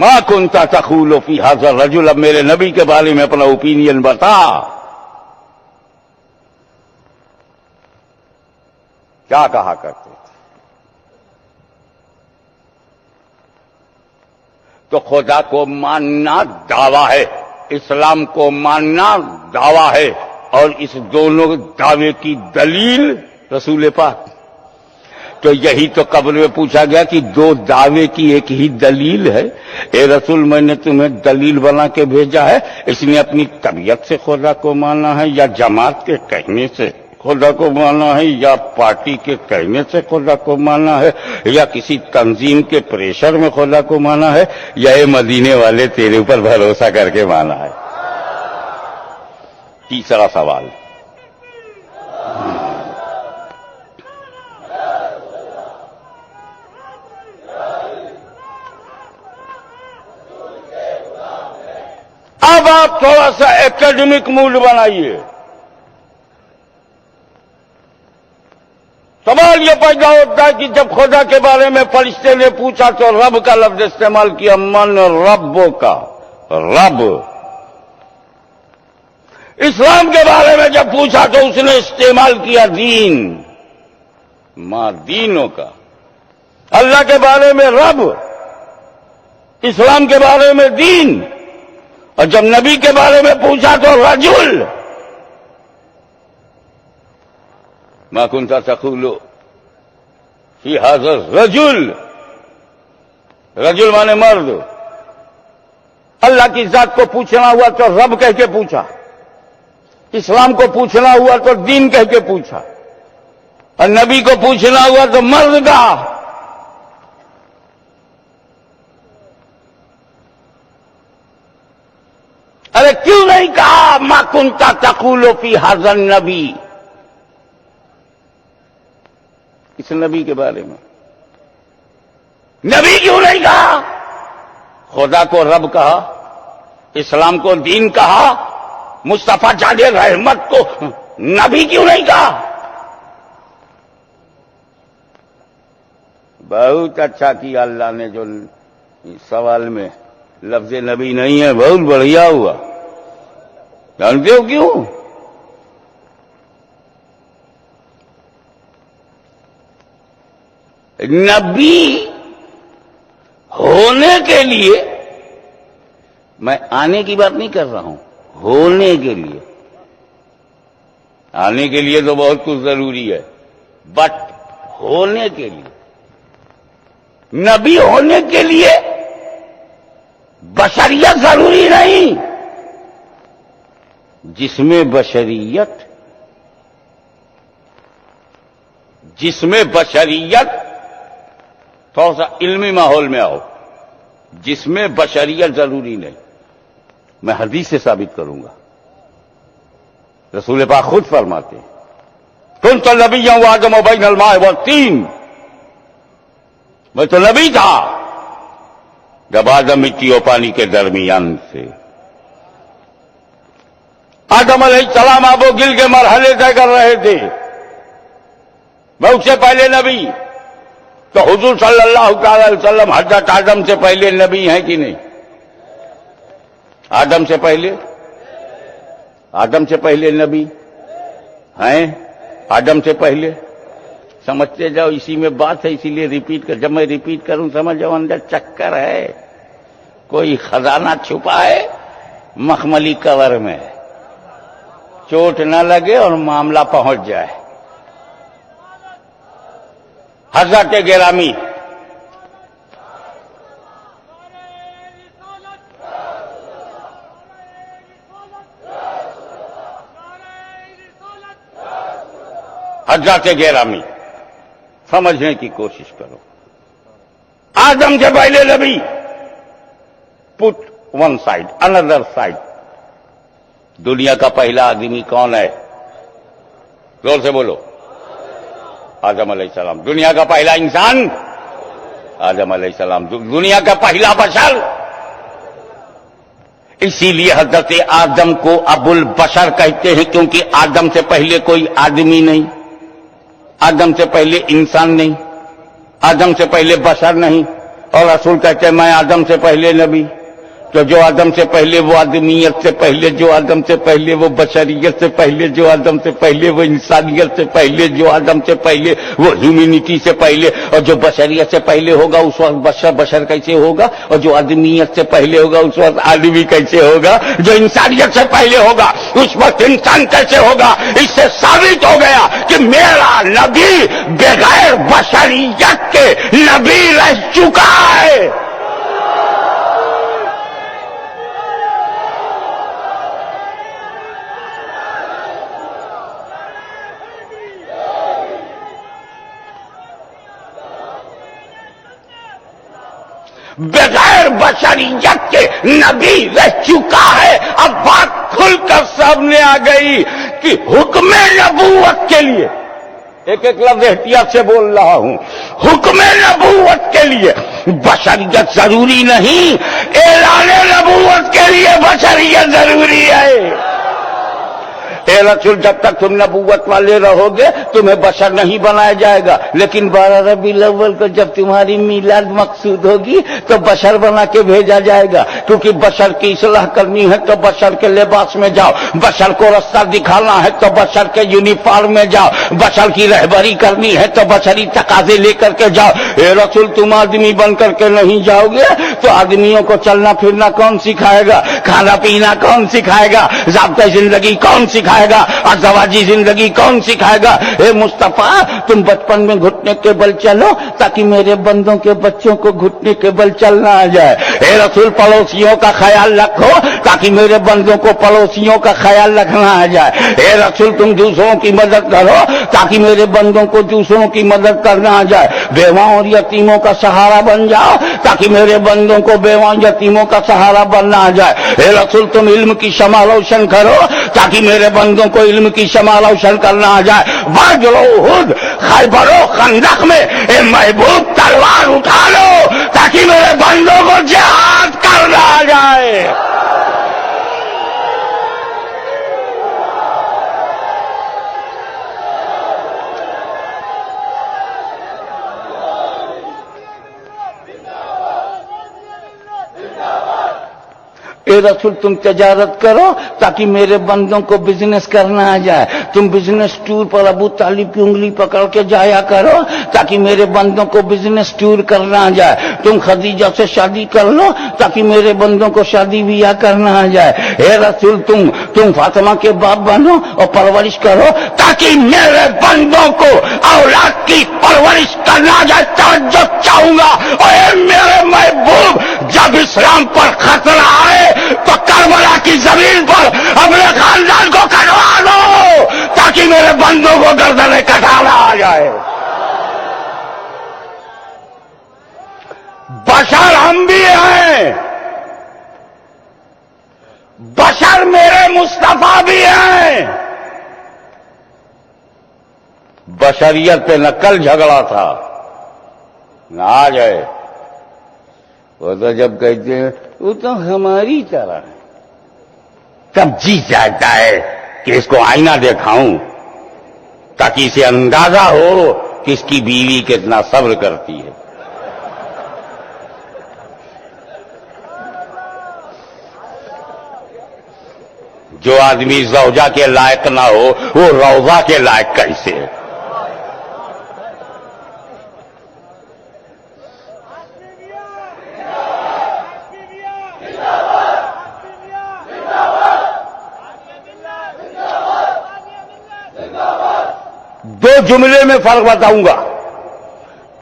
ما کنت تقول فی ھذا الرجل. اب میرے نبی کے بارے میں اپنا اوپینین بتا. کیا کہا کرتے تھے؟ تو خدا کو ماننا دعویٰ ہے، اسلام کو ماننا دعویٰ ہے، اور اس دونوں دعوے کی دلیل رسول پاک. تو یہی تو قبر میں پوچھا گیا کہ دو دعوے کی ایک ہی دلیل ہے. اے رسول، میں نے تمہیں دلیل بنا کے بھیجا ہے، اس نے اپنی طبیعت سے خدا کو مانا ہے، یا جماعت کے کہنے سے خدا کو مانا ہے، یا پارٹی کے کہنے سے خدا کو مانا ہے، یا کسی تنظیم کے پریشر میں خدا کو مانا ہے، یا اے مدینے والے تیرے اوپر بھروسہ کر کے مانا ہے. تیسرا سوال. اب آپ تھوڑا سا ایکیڈمک موڈ بنائیے. سوال یہ پیدا ہوتا ہے کہ جب خدا کے بارے میں فرشتے نے پوچھا تو رب کا لفظ استعمال کیا، من ربوں کا رب. اسلام کے بارے میں جب پوچھا تو اس نے استعمال کیا دین، ماں دینوں کا. اللہ کے بارے میں رب، اسلام کے بارے میں دین. اور جب نبی کے بارے میں پوچھا تو رجل. ما کنت تقول فی ھذا الرجل. رجل مانے مرد. اللہ کی ذات کو پوچھنا ہوا تو رب کہہ کے پوچھا، اسلام کو پوچھنا ہوا تو دین کہہ کے پوچھا، اور نبی کو پوچھنا ہوا تو مرد کا. ارے کیوں نہیں کہا ما کنت تقول فی ھذا النبی؟ اس نبی کے بارے میں نبی کیوں نہیں کہا؟ خدا کو رب کہا، اسلام کو دین کہا، مصطفیٰ جان رحمت کو نبی کیوں نہیں کہا؟ بہت اچھا کیا اللہ نے جو سوال میں لفظ نبی نہیں ہے، بہت بڑھیا ہوا. جانتے ہو کیوں؟ نبی ہونے کے لیے، میں آنے کی بات نہیں کر رہا ہوں، ہونے کے لیے. آنے کے لیے تو بہت کچھ ضروری ہے، بٹ ہونے کے لیے، نبی ہونے کے لیے بشریت ضروری نہیں. جس میں بشریت تھوڑا سا علمی ماحول میں آؤ. جس میں بشریت ضروری نہیں، میں حدیث سے ثابت کروں گا. رسول پاک خود فرماتے ہیں کنت نبیا وآدم بین الماء والطین. میں تو نبی تھا جب آدم مٹی اور پانی کے درمیان سے. آدم علیہ السلام آب و گل کے مرحلے طے کر رہے تھے، میں اس سے پہلے نبی. تو حضور صلی اللہ تعالی علیہ وسلم حضرت آدم سے پہلے نبی ہیں کہ نہیں؟ آدم سے پہلے نبی ہیں؟ آدم سے پہلے سمجھتے جاؤ، اسی میں بات ہے، اسی لیے ریپیٹ کر. جب میں ریپیٹ کروں سمجھ جاؤ اندر چکر ہے، کوئی خزانہ چھپا ہے مخملی کور میں، چوٹ نہ لگے اور معاملہ پہنچ جائے. حضرت گرامی، حضرت گرامی، سمجھنے کی کوشش کرو. آدم سے پہلے نبی، پٹ ون سائڈ اندر سائڈ. دنیا کا پہلا آدمی کون ہے؟ زور سے بولو. آدم علیہ السلام. دنیا کا پہلا انسان آدم علیہ السلام. دنیا کا پہلا بشر. اسی لیے حضرت آدم کو ابو البشر کہتے ہیں، کیونکہ آدم سے پہلے کوئی آدمی نہیں، آدم سے پہلے انسان نہیں، آدم سے پہلے بشر نہیں. اور رسول کہتے ہیں میں آدم سے پہلے نبی. تو جو آدم سے پہلے وہ آدمیت سے پہلے، جو آدم سے پہلے وہ بشریت سے پہلے، جو آدم سے پہلے وہ انسانیت سے پہلے، جو آدم سے پہلے وہ ہیومینٹی سے پہلے، اور جو بشریت سے پہلے ہوگا اس وقت بشر کیسے ہوگا، اور جو آدمیت سے پہلے ہوگا اس وقت آدمی کیسے ہوگا، جو انسانیت سے پہلے ہوگا اس وقت انسان کیسے ہوگا. اس سے ثابت ہو گیا کہ میرا نبی بغیر بشریت کے نبی رہ چکا ہے. بغیر بشریت کے نبی رہ چکا ہے. اب بات کھل کر سامنے آ گئی کہ حکم نبوت کے لیے، ایک ایک لفظ احتیاط سے بول رہا ہوں، حکم نبوت کے لیے بشریت ضروری نہیں، اعلان نبوت کے لیے بشریت ضروری ہے. اے رسول جب تک تم نبوت والے رہو گے تمہیں بشر نہیں بنایا جائے گا، لیکن 12 ربیع الاول کو جب تمہاری میلاد مقصود ہوگی تو بشر بنا کے بھیجا جائے گا. کیونکہ بشر کی اصلاح کرنی ہے تو بشر کے لباس میں جاؤ، بشر کو رستہ دکھانا ہے تو بشر کے یونیفارم میں جاؤ، بشر کی رہبری کرنی ہے تو بشری تقاضے لے کر کے جاؤ. اے رسول تم آدمی بن کر کے نہیں جاؤ گے تو آدمیوں کو چلنا پھرنا کون سکھائے گا، کھانا پینا کون سکھائے گا، ضابطۂ زندگی کون سکھائے گا، ازواجی زندگی کون سکھائے گا. اے مصطفیٰ تم بچپن میں گھٹنے کے بل چلو تاکہ میرے بندوں کے بچوں کو گھٹنے کے بل چلنا آ جائے. اے رسول پڑوسیوں کا خیال رکھو تاکہ میرے بندوں کو پڑوسیوں کا خیال رکھنا آ جائے. اے رسول تم دوسروں کی مدد کرو تاکہ میرے بندوں کو دوسروں کی مدد کرنا آ جائے. بیواؤں اور یتیموں کا سہارا بن جاؤ تاکہ میرے بندوں کو بیواؤں یتیموں کا سہارا بننا آ جائے. اے رسول تم علم کی شمع روشن کرو تاکہ میرے بندوں کو علم کی شمع روشن کرنا آ جائے. بدر و احد، خیبر و خندق میں اے محبوب تلوار اٹھا لو تاکہ میرے بندوں کو جہاد کرنا آ جائے. اے رسول تم تجارت کرو تاکہ میرے بندوں کو بزنس کرنا آ جائے. تم بزنس ٹور پر ابو طالب کی انگلی پکڑ کے جایا کرو تاکہ میرے بندوں کو بزنس ٹور کرنا آ جائے. تم خدیجہ سے شادی کر لو تاکہ میرے بندوں کو شادی بیاہ کرنا آ جائے. اے رسول تم فاطمہ کے باپ بنو اور پرورش کرو تاکہ میرے بندوں کو اولاد کی پرورش کرنا آ جائے. توجہ چاہوں گا. اور اے میرے محبوب جب اسلام پر خطرہ آئے تو کربلا کی زمین پر اپنے خاندان کو کٹوا دو تاکہ میرے بندوں کو گردنیں کٹانا آ جائے. بشر ہم بھی ہیں، بشر میرے مصطفیٰ بھی ہیں. بشریت پہ نہ کل جھگڑا تھا نہ آج ہے. وہ تو جب کہتے ہیں وہ تو ہماری طرح ہے تب جی چاہتا ہے کہ اس کو آئینہ دکھاؤں تاکہ اسے اندازہ ہو کہ اس کی بیوی کتنا صبر کرتی ہے. جو آدمی زوجہ کے لائق نہ ہو وہ روضہ کے لائق کیسے ہے؟ دو جملے میں فرق بتاؤں گا.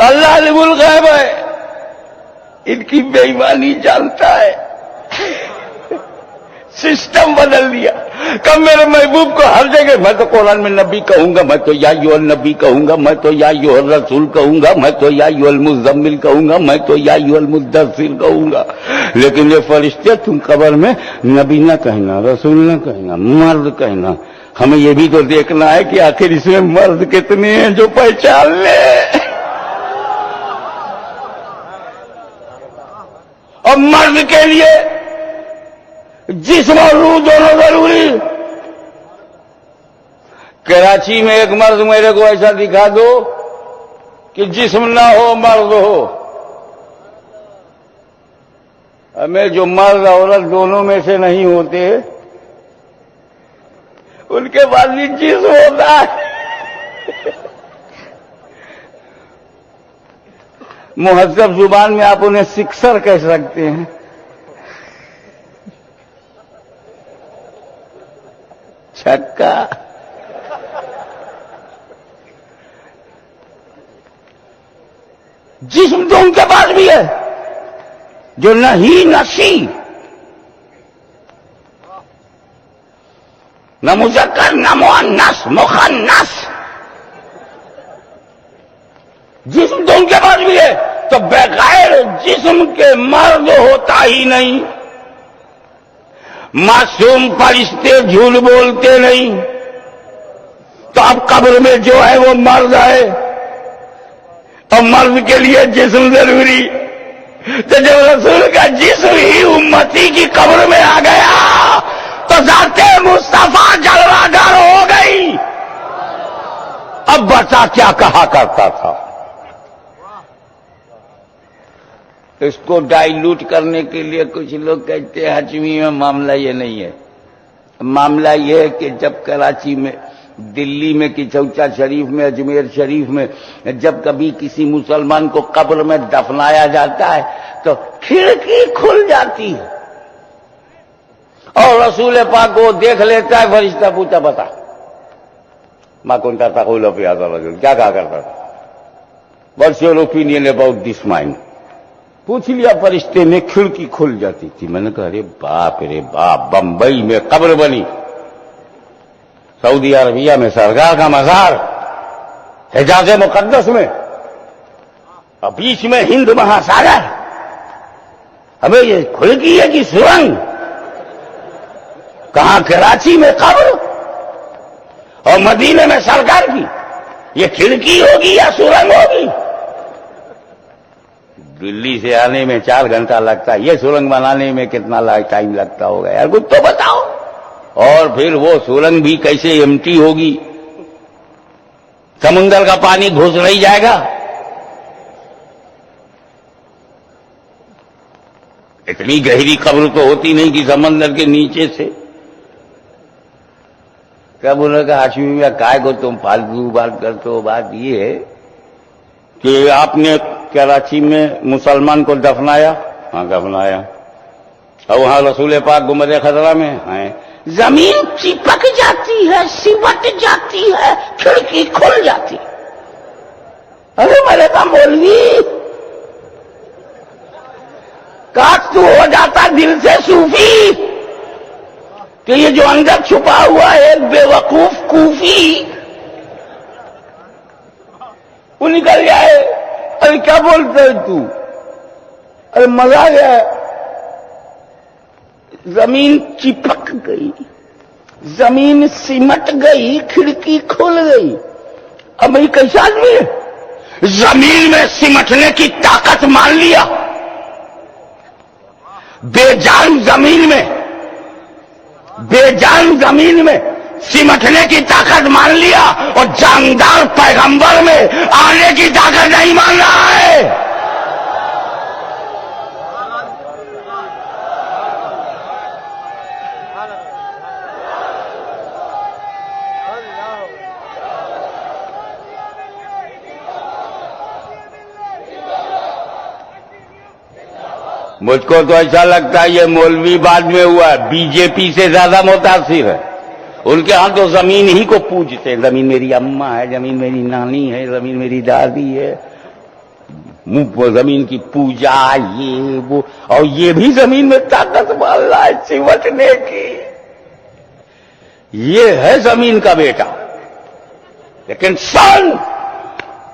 اللہ علیم الغیب ہے، ان کی بے ایمانی جانتا ہے، سسٹم بدل دیا۔ کب میرے محبوب کو ہر جگہ میں تو قرآن میں نبی کہوں گا، میں تو یا ایھا النبی کہوں گا، میں تو یا ایھا الرسول کہوں گا، میں تو یا ایھا المزمل کہوں گا، میں تو یا ایھا المدثر کہوں گا، لیکن یہ فرشتے تم قبر میں نبی نہ کہنا، رسول نہ کہنا، مرد کہنا۔ ہمیں یہ بھی تو دیکھنا ہے کہ آخر اس میں مرد کتنے ہیں جو پہچان لے، اور مرد کے لیے جسم اور روح دونوں ضروری۔ کراچی میں ایک مرد میرے کو ایسا دکھا دو کہ جسم نہ ہو مرد ہو۔ ہمیں جو مرد عورت دونوں میں سے نہیں ہوتے ان کے بعد بھی جسم ہوتا ہے۔ مہذب زبان میں آپ انہیں سکسر کہہ سکتے ہیں۔ چھکا۔ جسم تو ان کے پاس بھی ہے جو نہ ہی نسی، نہ مذکر نہ مؤنث مخنث، جسم تو ان کے پاس بھی ہے، تو بغیر جسم کے مرد ہوتا ہی نہیں۔ معصوم فرشتے جھوٹ بولتے نہیں، تو اب قبر میں جو ہے وہ مرد ہے، اور مرد کے لیے جسم ضروری۔ تو جب رسول کا جسم ہی امتی کی قبر میں آ گیا تو ذات مصطفیٰ جلوہ گر ہو گئی۔ اب بچہ کیا کہا کرتا تھا؟ اس کو ڈائیلوٹ کرنے کے لیے کچھ لوگ کہتے ہیں ہچوی میں معاملہ یہ نہیں ہے۔ معاملہ یہ ہے کہ جب کراچی میں، دلی میں، کچوچا شریف میں، اجمیر شریف میں جب کبھی کسی مسلمان کو قبر میں دفنایا جاتا ہے تو کھڑکی کھل جاتی ہے اور رسول پاک کو دیکھ لیتا ہے۔ فرشتہ پوچھا بتا ماں کون کرتا قول فی ھذا الرجل، کیا کہا کرتا تھا؟ What's your opinion about this mine? پوچھ لیا فرشتے نے، کھڑکی کھل جاتی تھی۔ میں نے کہا ارے باپ رے باپ، بمبئی میں قبر بنی، سعودی عربیہ میں سرکار کا مزار، حجاز مقدس میں، اور بیچ میں ہند مہاساگر، ہمیں یہ کھڑکی ہے کہ سرنگ؟ کہاں کراچی میں قبر اور مدینے میں سرکار کی، یہ کھڑکی ہوگی یا سرنگ ہوگی؟ دلی سے آنے میں 4 گھنٹہ لگتا ہے، یہ سرنگ بنانے میں کتنا ٹائم لگتا ہوگا یار، کچھ تو بتاؤ۔ اور پھر وہ سرنگ بھی کیسے ایمٹی ہوگی؟ سمندر کا پانی گھس نہیں جائے گا؟ اتنی گہری قبر تو ہوتی نہیں کہ سمندر کے نیچے سے۔ کیا بولے گا ہاشمی میں کائے کو تم فالتو بات کرتے ہو؟ بات یہ ہے کہ آپ نے کراچی میں مسلمان کو دفنایا، ہاں دفنایا، اور وہاں رسول پاک گنبد خضرا میں ہیں، زمین چپک جاتی ہے، سمٹ جاتی ہے، کھڑکی کھل جاتی۔ ارے میرے کا مولوی، کاش تو ہو جاتا دل سے صوفی کہ یہ جو اندر چھپا ہوا ہے ایک بے وقوف کوفی وہ نکل جائے۔ ارے کیا بولتا ہے تو؟ ارے مزہ آ گیا، زمین چپک گئی، زمین سمٹ گئی، کھڑکی کھل گئی۔ اب یہ کیسا آدمی ہے؟ زمین میں سمٹنے کی طاقت مان لیا، بے جان زمین میں، بے جان زمین میں سمٹنے کی طاقت مان لیا، اور جاندار پیغمبر میں آنے کی طاقت نہیں مان رہا ہے۔ مجھ کو تو ایسا لگتا ہے یہ مولوی بعد میں ہوا ہے، بی جے پی سے زیادہ متاثر ہے۔ ان کے ہاں تو زمین ہی کو پوجتے ہیں، زمین میری اماں ہے، زمین میری نانی ہے، زمین میری دادی ہے۔ زمین کی پوجا یہ وہ، اور یہ بھی زمین میں طاقت مان رہا ہے سمٹنے کی. یہ ہے زمین کا بیٹا. لیکن سن،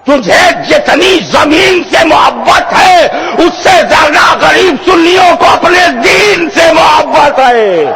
تجھے جتنی زمین سے محبت ہے اس سے زیادہ غریب سنیوں کو اپنے دین سے محبت ہے.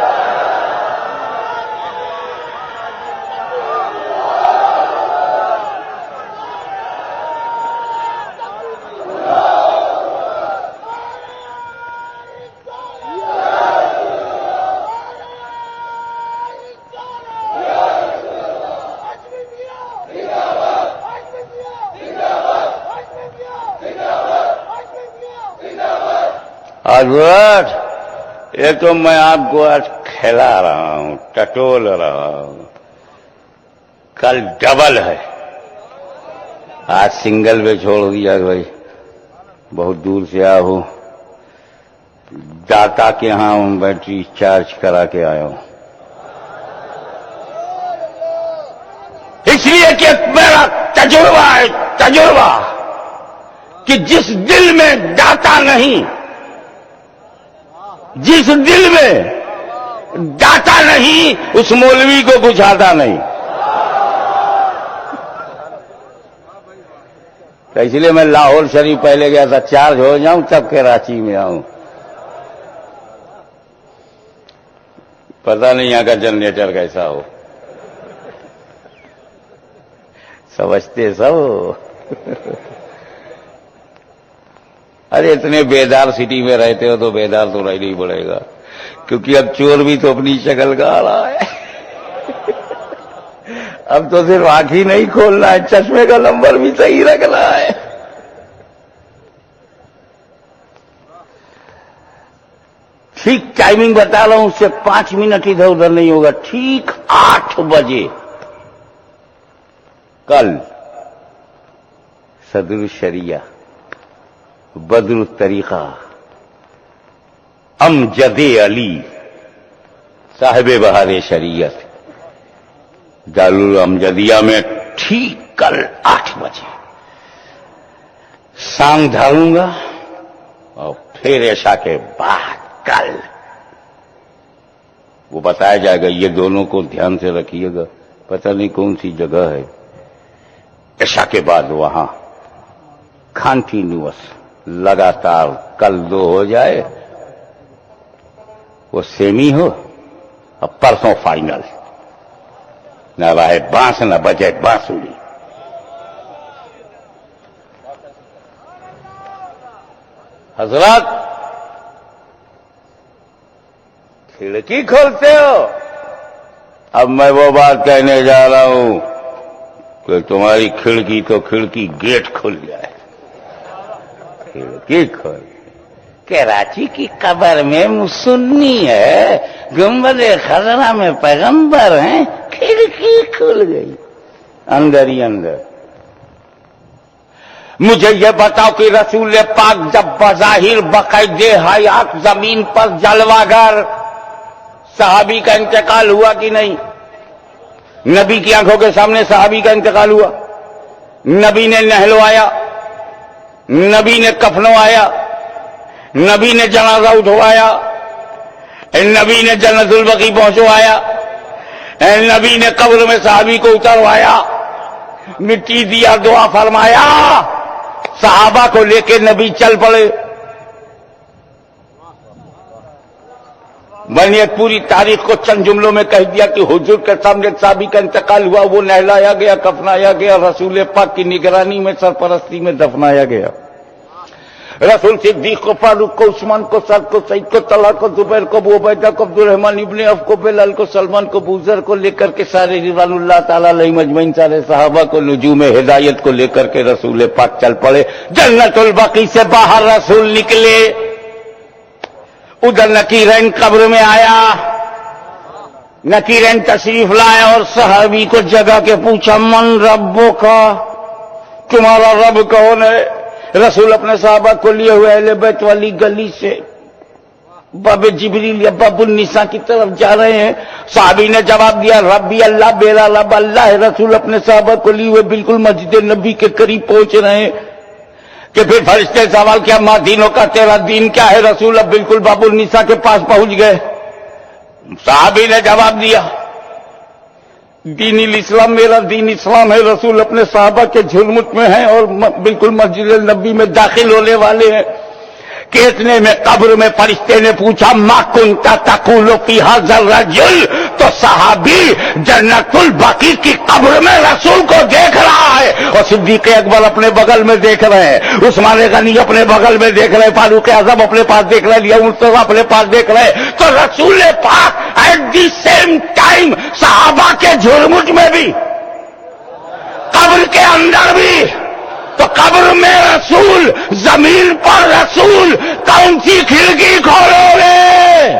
حضرت، یہ تو میں آپ کو آج کھلا رہا ہوں، ٹٹول رہا ہوں. کل ڈبل ہے. آج سنگل پہ چھوڑ دیا بھائی. بہت دور سے آیا ہوں، داتا کے ہاں ہوں، بیٹری چارج کرا کے آیا ہوں. اس لیے کہ میرا تجربہ ہے، تجربہ کہ جس دل میں داتا نہیں، جس دل میں داتا نہیں، اس مولوی کو بجھاتا نہیں. تو اس لیے میں لاہور شریف پہلے گیا تھا، چارج ہو جاؤں تب کراچی میں آؤں. پتہ نہیں یہاں کا جنریٹر کیسا ہو. سمجھتے سب. ارے اتنے بیدار سٹی میں رہتے ہو تو بیدار تو رہنا ہی پڑے گا، کیونکہ اب چور بھی تو اپنی شکل کا آ رہا ہے. اب تو صرف آنکھ ہی نہیں کھولنا ہے، چشمے کا نمبر بھی صحیح رکھنا ہے. ٹھیک ٹائمنگ بتا رہا ہوں، اس سے 5 منٹ ادھر ادھر نہیں ہوگا. ٹھیک 8 بجے کل صدر الشریعہ بدر الطریقہ امجد علی صاحب بہار شریعت دارالامجدیہ میں ٹھیک کل 8 بجے سانگ دھاروں گا، اور پھر عشاء کے بعد کل وہ بتایا جائے گا. یہ دونوں کو دھیان سے رکھیے گا، پتہ نہیں کون سی جگہ ہے. عشاء کے بعد وہاں کنٹینیوس لگاتار کل 2 ہو جائے، وہ سیمی ہو، اور پرسوں فائنل. نہ رہے بانس نہ بجے بانسری. حضرات، کھڑکی کھولتے ہو. اب میں وہ بات کہنے جا رہا ہوں کہ تمہاری کھڑکی تو کھڑکی گیٹ کھل جائے. کھڑکی کھول. کراچی کی قبر میں سنی ہے، گنبد خضرا میں پیغمبر ہیں، کھڑکی کھل گئی اندر ہی اندر. مجھے یہ بتاؤ کہ رسول پاک جب بظاہر بقید حیات زمین پر جلوہ گر، صحابی کا انتقال ہوا کہ نہیں؟ نبی کی آنکھوں کے سامنے صحابی کا انتقال ہوا. نبی نے نہلوایا، نبی نے کفنوایا، نبی نے جنازہ اٹھوایا، نبی نے جنت البقیع پہنچوایا، نبی نے قبر میں صحابی کو اتروایا، مٹی دیا، دعا فرمایا، صحابہ کو لے کے نبی چل پڑے. میں نے ایک پوری تاریخ کو چند جملوں میں کہہ دیا کہ حضور کے سامنے ایک صحابی کا انتقال ہوا، وہ نہلایا گیا، کفنایا گیا، رسول پاک کی نگرانی میں سرپرستی میں دفنایا گیا. رسول صدیق کو، فاروق کو، عثمان کو، سعد کو، سعید کو، طلحہ کو، زبیر کو، ابو عبیدہ کو، عبدالرحمن ابن عوف کو، بلال کو، سلمان کو، ابو ذر کو لے کر کے سارے رضوان اللہ تعالی علیہم اجمعین سارے صحابہ کو نجوم ہدایت کو لے کر کے رسول پاک چل پڑے. جنت البقیع سے باہر رسول نکلے، ادھر نکیرین قبر میں آیا، نکیرین تشریف لایا اور صحابی کو جگہ کے پوچھا، من ربو کا، تمہارا رب کون ہے؟ رسول اپنے صحابہ کو لیے ہوئے اہل بیت والی گلی سے باب جبریل یا باب النساء کی طرف جا رہے ہیں. صحابی نے جواب دیا، ربی اللہ، میرا رب اللہ ہے. رسول اپنے صحابہ کو لیے ہوئے بالکل مسجد نبی کے قریب پہنچ رہے ہیں. کہ پھر فرشتے سوال کیا ماں دینوں کا تیرا دین کیا ہے رسول؟ اب بالکل باب النساء کے پاس پہنچ گئے. صحابی نے جواب دیا دین الاسلام میرا دین اسلام ہے رسول. اپنے صحابہ کے جھرمٹ میں ہیں اور بالکل مسجد نبی میں داخل ہونے والے ہیں کہ اتنے میں قبر میں فرشتے نے پوچھا ما کنت تقول فی ھذا الرجل؟ تو صحابی جنت البقیع کی قبر میں رسول کو دیکھ رہا ہے اور صدیق اکبر اپنے بغل میں دیکھ رہے ہیں, عثمان غنی اپنے بغل میں دیکھ رہے ہیں, فاروق اعظم اپنے پاس دیکھ رہے ہیں, لیاقوت مصطفیٰ اپنے پاس دیکھ رہے ہیں. تو رسول پاک ایٹ دی سیم ٹائم صحابہ کے جھرمٹ میں بھی, قبر کے اندر بھی. تو قبر میں رسول, زمین پر رسول, کون سی کھڑکی کھولو گے؟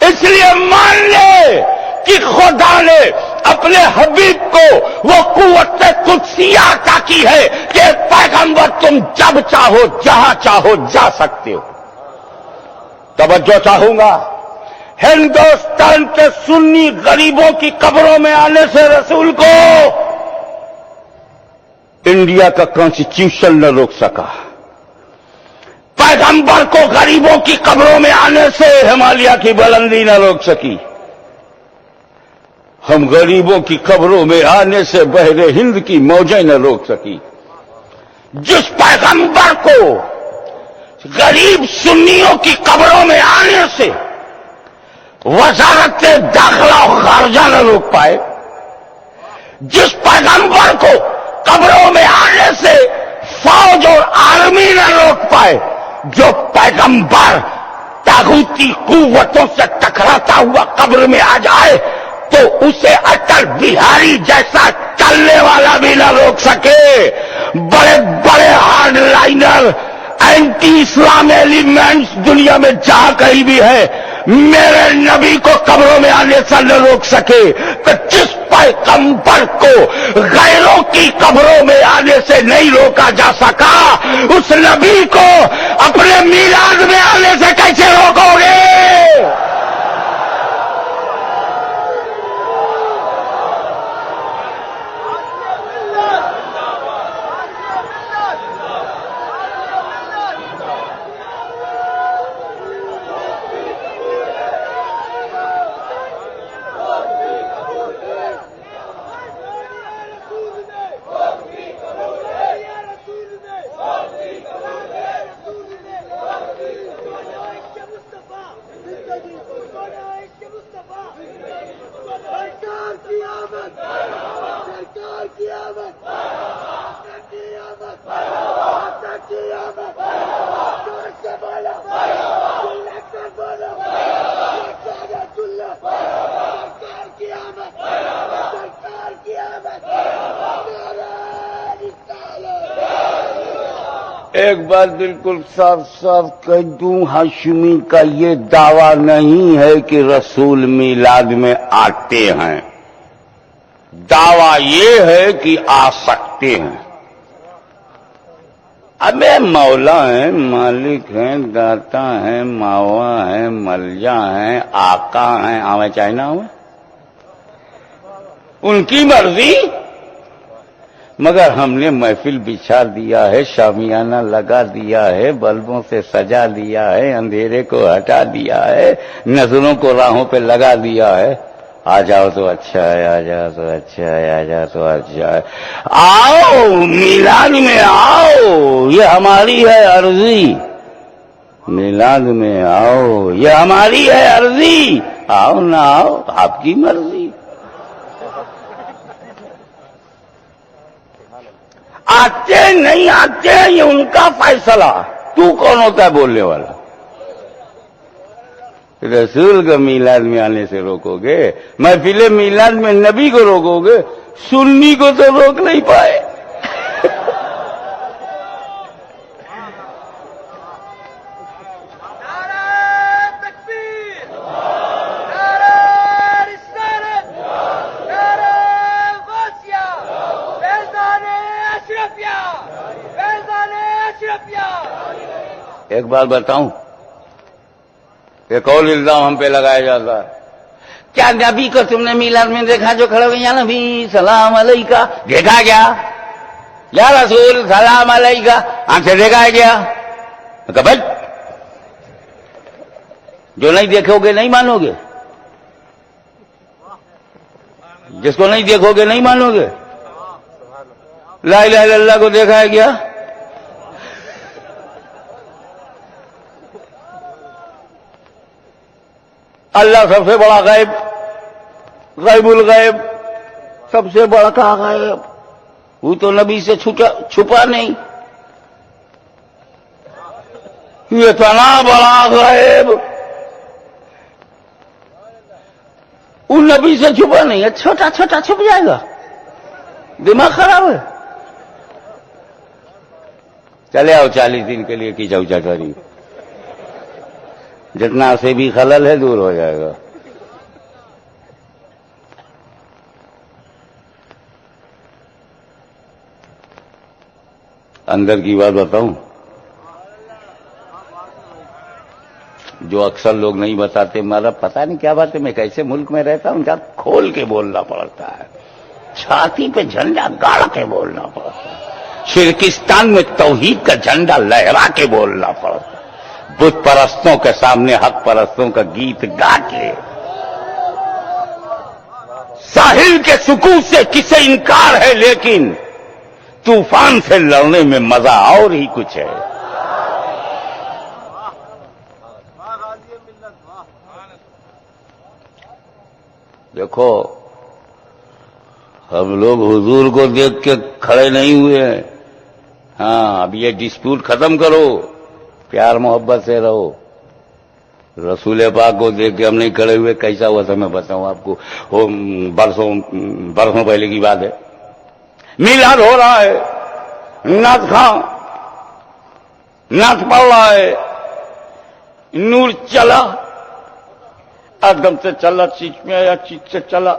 اس لیے مان لے کہ خدا نے اپنے حبیب کو وہ قوت قدسیہ عطا کی ہے کہ پیغمبر تم جب چاہو جہاں چاہو جا سکتے ہو. توجہ چاہوں گا, ہندوستان کے سنی غریبوں کی قبروں میں آنے سے رسول کو انڈیا کا کانسٹیٹیوشن نہ روک سکا. پیغمبر کو غریبوں کی قبروں میں آنے سے ہمالیہ کی بلندی نہ روک سکی. ہم غریبوں کی قبروں میں آنے سے بحر ہند کی موجیں نہ روک سکی. جس پیغمبر کو غریب سنیوں کی قبروں میں آنے سے وزارت داخلہ و خارجہ نہ روک پائے, جس پیغمبر کو قبروں میں آنے سے فوج اور آرمی نہ روک پائے, جو پیغمبر طاغوتی قوتوں سے ٹکراتا ہوا قبر میں آ جائے تو اسے اٹل بہاری جیسا چلنے والا بھی نہ روک سکے. بڑے بڑے ہارڈ لائنر اینٹی اسلام ایلیمنٹس دنیا میں جہاں کہیں بھی ہے, میرے نبی کو قبروں میں آنے سے نہ روک سکے. تو جس پیغمبر کو غیروں کی قبروں میں آنے سے نہیں روکا جا سکا, اس نبی کو اپنے میلاد میں آنے سے کیسے روکو گے؟ ایک بات بالکل صاف صاف کہہ دوں, ہاشمی کا یہ دعویٰ نہیں ہے کہ رسول میلاد میں آتے ہیں, دعویٰ یہ ہے کہ آ سکتے ہیں. ابے مولا ہیں, مالک ہیں, داتا ہیں, ماوا ہیں, ملجا ہیں, آقا ہیں, آوے چاہے نہ ہوئے, ان کی مرضی. مگر ہم نے محفل بچھا دیا ہے, شامیانہ لگا دیا ہے, بلبوں سے سجا دیا ہے, اندھیرے کو ہٹا دیا ہے, نظروں کو راہوں پہ لگا دیا ہے. آ جاؤ تو اچھا ہے, آ جاؤ تو اچھا ہے, آ جاؤ تو اچھا ہے. آؤ میلاد میں آؤ, یہ ہماری ہے عرضی. میلاد میں آؤ, یہ ہماری ہے عرضی. آؤ نہ آؤ آپ کی مرضی. آتے نہیں آتے یہ ان کا فیصلہ, تو کون ہوتا ہے بولنے والا؟ رسول کا میلاد میں آنے سے روکو گے, محفل میلاد میں نبی کو روکو گے, سنی کو تو روک نہیں پائے. ایک بات بتاؤں، ایک اور الزام ہم پہ لگایا جاتا ہے، کیا نبی کو تم نے میلاد میں دیکھا جو کھڑے ہوئے یا نبی سلام علیکہ؟ دیکھا گیا یا رسول سلام علیکہ؟ آنکھ سے دیکھا ہے کیا؟ بھائی جو نہیں دیکھو گے نہیں مانو گے، جس کو نہیں دیکھو گے نہیں مانو گے۔ لا الہ الا اللہ کو دیکھا ہے کیا؟ اللہ سب سے بڑا غیب، غیب الغیب، سب سے بڑا کا غیب، وہ تو نبی سے چھپا نہیں، یہ اتنا بڑا غیب وہ نبی سے چھپا نہیں ہے، چھوٹا چھوٹا چھپ جائے گا، دماغ خراب ہے۔ چلے آؤ 40 دن کے لیے کی چوچا کری، جتنا سے بھی خلل ہے دور ہو جائے گا۔ اندر کی بات بتاؤں جو اکثر لوگ نہیں بتاتے، میرا پتہ نہیں کیا بات ہے، میں کیسے ملک میں رہتا ہوں جہاں کھول کے بولنا پڑتا ہے، چھاتی پہ جھنڈا گاڑ کے بولنا پڑتا ہے، شرکستان میں توحید کا جھنڈا لہرا کے بولنا پڑتا ہے، بت پرستوں کے سامنے حق پرستوں کا گیت گا کے، ساحل کے سکون سے کسے انکار ہے، لیکن طوفان سے لڑنے میں مزہ اور ہی کچھ ہے۔ دیکھو ہم لوگ حضور کو دیکھ کے کھڑے نہیں ہوئے ہیں، ہاں اب یہ ڈسپیوٹ ختم کرو، پیار محبت سے رہو۔ رسول پاک کو دیکھ کے ہم نہیں کھڑے ہوئے، کیسا ہوا تھا میں بتاؤں آپ کو، وہ برسوں پہلے کی بات ہے، میلاد ہو رہا ہے، نعت خواں نعت پڑھ رہا ہے، نور چلا، آدم سے چلا، چیخ میں آیا، چیخ سے چلا،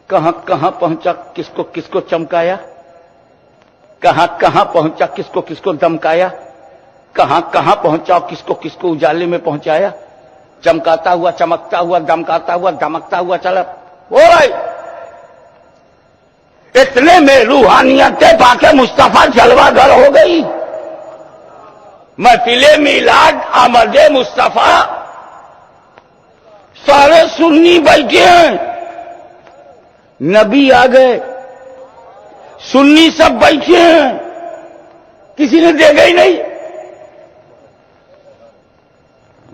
کہاں کہاں پہنچا، کس کو چمکایا، کہاں کہاں پہنچا، کس کو دمکایا، کہاں کہاں پہنچا، کس کو اجالے میں پہنچایا، چمکاتا ہوا، چمکتا ہوا، دمکاتا ہوا، دمکتا ہوا چلا، ہو رہا اتنے میں روحانیت پاک مصطفیٰ جلوہ گر ہو گئی، محفل میلاد آمد مصطفیٰ، سارے سنی بیٹھے ہیں، نبی آ گئے، سنی سب بیٹھے ہیں، کسی نے دیکھا ہی نہیں،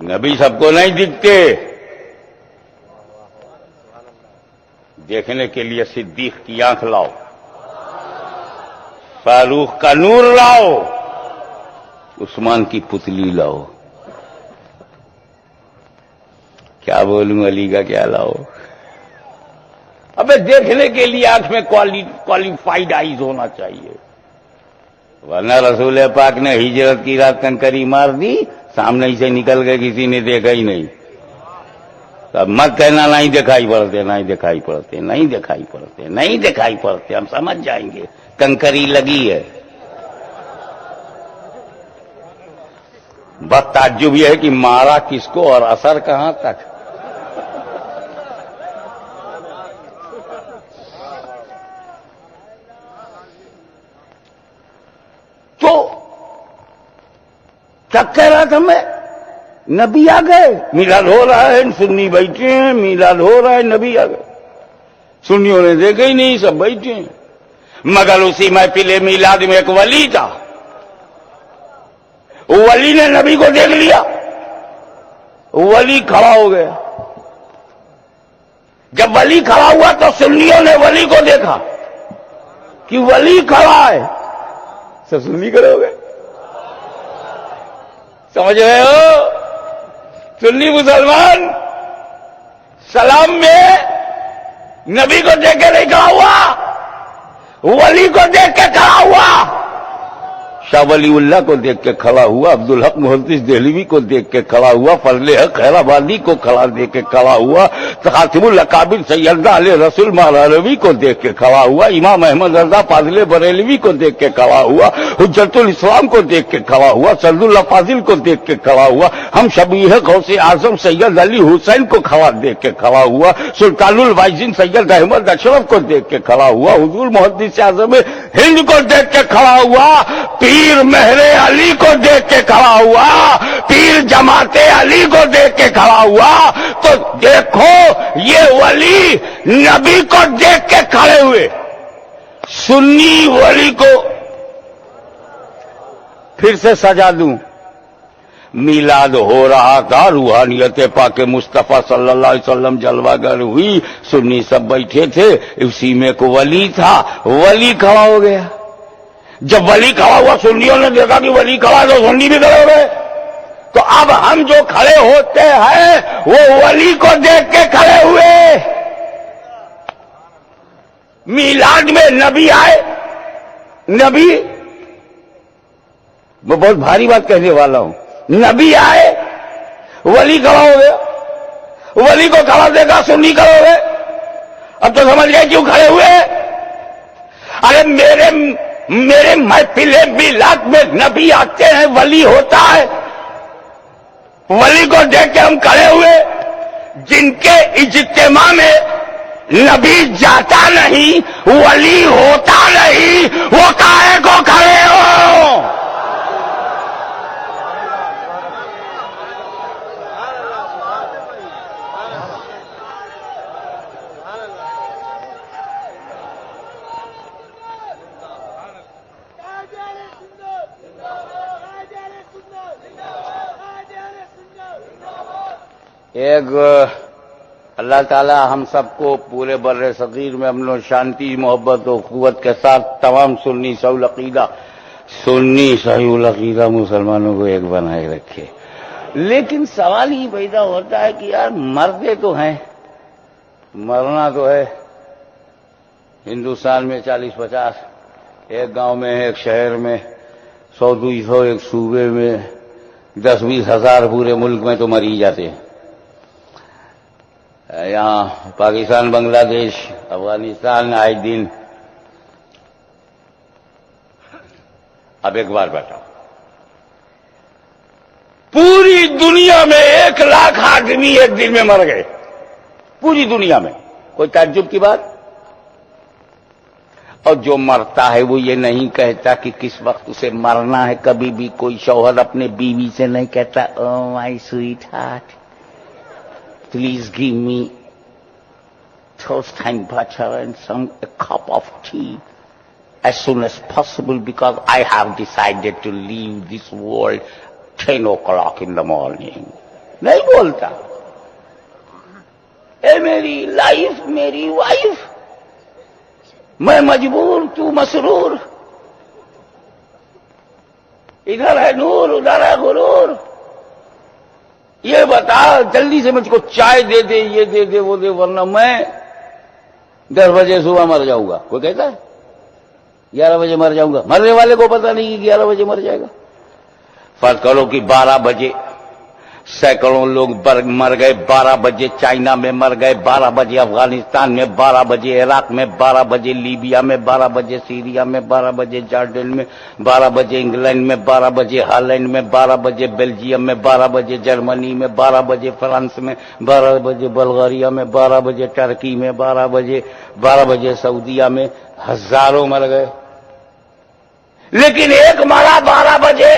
نبی سب کو نہیں دکھتے، دیکھنے کے لیے صدیق کی آنکھ لاؤ، فاروق کا نور لاؤ، عثمان کی پتلی لاؤ، کیا بولوں علی کا کیا لاؤ؟ ابے دیکھنے کے لیے آنکھ میں کوالیفائڈ آئیز ہونا چاہیے، ورنہ رسول پاک نے ہجرت کی رات کنکری مار دی، سامنے ہی سے نکل گئے، کسی نے دیکھا ہی نہیں۔ اب مت کہنا نہیں دکھائی پڑتے، نہیں دکھائی پڑتے، نہیں دکھائی پڑتے، نہیں دکھائی پڑتے، ہم سمجھ جائیں گے کنکری لگی ہے۔ بس تعجب یہ ہے کہ مارا کس کو اور اثر کہاں تک۔ تو کیا کہہ رہا تھا میں، نبی آ گئے، میلاد ہو رہا ہے، سنی بیٹھے ہیں، میلاد ہو رہا ہے، نبی آ گئے، سنیوں نے دیکھا ہی نہیں، سب بیٹھے ہیں، مگر اسی محفل میلاد میں ایک ولی تھا، ولی نے نبی کو دیکھ لیا، ولی کھڑا ہو گیا، جب ولی کھڑا ہوا تو سنیوں نے ولی کو دیکھا کہ ولی کھڑا ہے، سب سنی کھڑے ہو گئے، سمجھ رہے ہو؟ سنی مسلمان سلام میں نبی کو دیکھ کے نہیں کھڑا ہوا، ولی کو دیکھ کے کھڑا ہوا، شاہ ولی اللہ کو دیکھ کے کھڑا ہوا, عبدالحق محدث دہلوی کو دیکھ کے کھڑا ہوا, فضل حق خیرآبادی کو دیکھ کے کھڑا ہوا, خاتم الاکابر سیدنا علیہ رسول مہرانوی کو دیکھ کے کھڑا ہوا, امام احمد رضا فاضل بریلوی کو دیکھ کے کھڑا ہوا, حجت الاسلام کو دیکھ کے کھڑا ہوا, سرد اللہ فاضل کو دیکھ کے کھڑا ہوا, ہم شبیہ غوث اعظم سید علی حسین کو دیکھ کے کھڑا ہوا, سلطان الوائزین سید احمد اشرف کو دیکھ کے کھڑا ہوا, حضور محدث اعظم ہند کو دیکھ کے کھڑا ہوا, پیر مہر علی کو دیکھ کے کھڑا ہوا, پیر جماعت علی کو دیکھ کے کھڑا ہوا. تو دیکھو یہ ولی نبی کو دیکھ کے کھڑے ہوئے. سنی ولی کو پھر سے سجا دوں, میلاد ہو رہا تھا, روحانیت پاک مصطفیٰ صلی اللہ علیہ وسلم جلوہ گر ہوئی, سنی سب بیٹھے تھے, اسی میں کو ولی تھا, ولی کھڑا ہو گیا. جب ولی کھڑا ہوا سنیوں نے دیکھا کہ ولی کھڑا تو سنی بھی کھڑے ہو گئے. تو اب ہم جو کھڑے ہوتے ہیں وہ ولی کو دیکھ کے کھڑے ہوئے. میلاد میں نبی آئے, نبی, میں بہت بھاری بات کہنے والا ہوں, نبی آئے, ولی کھڑا ہو گیا, ولی کو کھڑا دیکھا سنی کھڑے ہو گئے. اب تو سمجھ گئے کیوں کھڑے ہوئے. ارے میرے محفل میلاد میں نبی آتے ہیں, ولی ہوتا ہے, ولی کو دیکھ کے ہم کھڑے ہوئے. جن کے اجتماع میں نبی جاتا نہیں, ولی ہوتا نہیں, وہ کاہے کو کھڑے ہو. ایک اللہ تعالی ہم سب کو پورے بر صغیر میں امن و شانتی, محبت و قوت کے ساتھ تمام سنی صحیح العقیدہ مسلمانوں کو ایک بنائے رکھے. لیکن سوال ہی پیدا ہوتا ہے کہ یار مرتے تو ہیں, مرنا تو ہے. ہندوستان میں 40-50, ایک گاؤں میں, ایک شہر میں 100-200, ایک صوبے میں 10-20 ہزار, پورے ملک میں تو مر ہی جاتے ہیں. یہاں پاکستان, بنگلہ دیش, افغانستان آئے دن. اب ایک بار بتاؤ, پوری دنیا میں 1 لاکھ آدمی ایک دن میں مر گئے, پوری دنیا میں, کوئی تعجب کی بات. اور جو مرتا ہے وہ یہ نہیں کہتا کہ کس وقت اسے مرنا ہے. کبھی بھی کوئی شوہر اپنے بیوی سے نہیں کہتا, oh my sweetheart, please give me toast and butter and a cup of tea as soon as possible because I have decided to leave this world 10 o'clock in the morning. نہیں بولتا. اے میری لائف, میری وائف, میں مجبور, تو مسرور, ادھر ہے نور, ادھر ہے غرور. یہ بتا جلدی سے مجھ کو چائے دے دے, یہ دے دے, وہ دے, ورنہ میں 10 بجے صبح مر جاؤں گا. کوئی کہتا ہے 11 بجے مر جاؤں گا. مرنے والے کو پتہ نہیں کہ 11 بجے مر جائے گا. فرض کرو کہ 12 بجے سینکڑوں لوگ مر گئے, 12 بجے چائنا میں مر گئے, 12 بجے افغانستان میں, 12 بجے عراق میں, 12 بجے لیبیا میں, 12 بجے سیریا میں, 12 بجے جارڈن میں, 12 بجے انگلینڈ میں, 12 بجے ہالینڈ میں, 12 بجے بیلجیم میں, 12 بجے جرمنی میں, 12 بجے فرانس میں, 12 بجے بلغاریہ میں, 12 بجے ٹرکی میں, 12 بجے سعودیہ میں. ہزاروں مر گئے, لیکن ایک مرا 12 بجے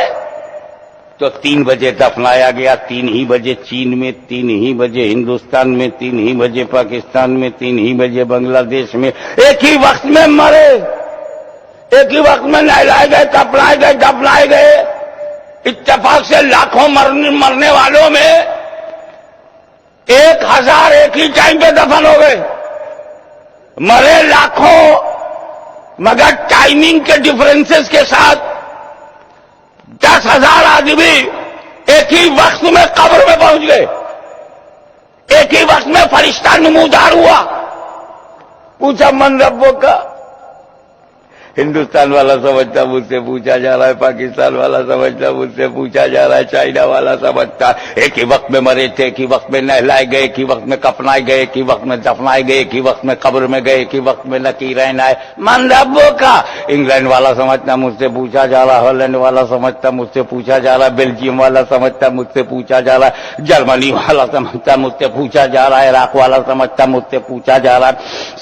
تو 3 بجے دفنایا گیا. 3 ہی بجے چین میں, 3 ہی بجے ہندوستان میں, 3 ہی بجے پاکستان میں, 3 ہی بجے بنگلہ دیش میں. ایک ہی وقت میں مرے, ایک ہی وقت میں نہلائے گئے, کپڑائے گئے, دفنائے گئے. اتفاق سے لاکھوں مرنے والوں میں 1000 ایک ہی ٹائم پہ دفن ہو گئے. مرے لاکھوں, مگر ٹائمنگ کے ڈفرینسز کے ساتھ 10,000 آدمی ایک ہی وقت میں قبر میں پہنچ گئے. ایک ہی وقت میں فرشتہ نمودار ہوا. پوچھا من ربوں کا, ہندوستان والا سمجھتا مجھ سے پوچھا جا رہا ہے، پاکستان والا سمجھتا مجھ سے پوچھا جا رہا ہے، چائنا والا سمجھتا ایک ہی وقت میں مرے تھے، ایک ہی وقت میں نہلائے گئے، ایک ہی وقت میں کفنائے گئے، ایک ہی وقت میں دفنائے گئے، ایک ہی وقت میں قبر میں گئے، ایک ہی وقت میں نکیرین آئے، من ربوں کا۔ انگلینڈ والا سمجھتا مجھ سے پوچھا جا رہا ہے، ہالینڈ والا سمجھتا مجھ سے پوچھا جا رہا ہے، بیلجیم والا سمجھتا مجھ سے پوچھا جا رہا ہے، جرمنی والا سمجھتا مجھ سے پوچھا جا رہا ہے، عراق والا سمجھتا مجھ سے پوچھا جا رہا ہے،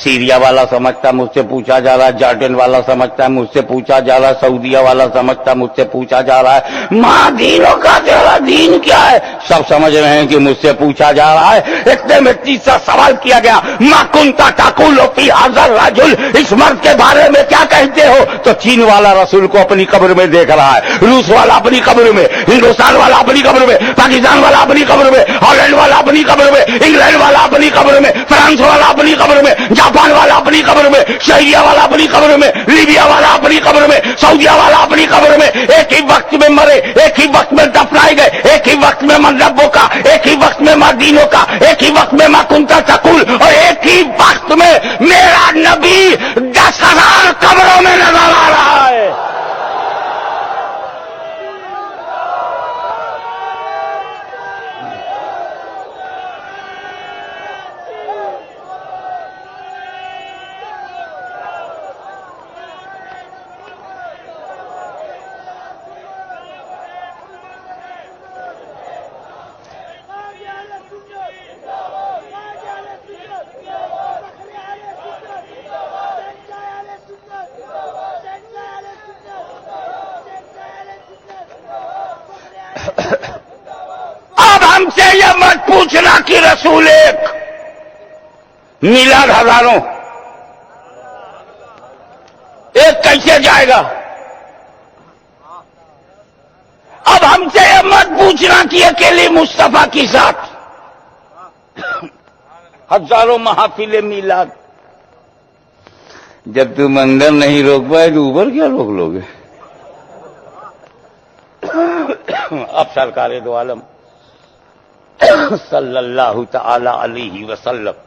سیریا والا سمجھتا مجھ سے پوچھا جا رہا ہے، جارڈن والا سمجھتا مجھ سے پوچھا جا رہا ہے، سعودیہ والا سمجھتا مجھ سے پوچھا جا رہا ہے، ماں دینوں کا تیرا دین کیا ہے؟ سب سمجھ رہے ہیں کہ مجھ سے پوچھا جا رہا ہے۔ اتنے میں تیسرا سوال کیا گیا، ما کنتا تقول فی ھذا الرجل، اس مرد کے بارے میں کیا کہتے ہو؟ تو چین والا رسول کو اپنی قبر میں دیکھ رہا ہے، روس والا اپنی قبر میں، ہندوستان والا اپنی قبر میں، پاکستان والا اپنی قبر میں، ہالینڈ والا اپنی قبر میں، انگلینڈ والا اپنی قبر میں، فرانس والا اپنی قبر میں، جاپان والا اپنی قبر میں، شہریہ والا اپنی قبر میں، لیبیا والا اپنی قبر میں، سعودیہ والا اپنی قبر میں، ایک ہی وقت میں مرے، ایک ہی وقت میں دفنائے گئے، ایک ہی وقت میں من ربوں کا، ایک ہی وقت میں ماں دینوں کا، ایک ہی وقت میں ما کنتا تقول، اور ایک ہی وقت میں میرا نبی 10,000 قبروں میں نظر آ رہا ہے۔ اب ہم سے یہ مت پوچھنا کہ رسول ایک، میلاد ہزاروں، ایک کیسے جائے گا؟ اب ہم سے یہ مت پوچھنا کہ اکیلے مصطفیٰ کے ساتھ ہزاروں محافل میلاد۔ جب تم اندر نہیں روک پائے تو اوپر کیا روک لو گے؟ اب سرکار دو عالم صلی اللہ تعالی علیہ وسلم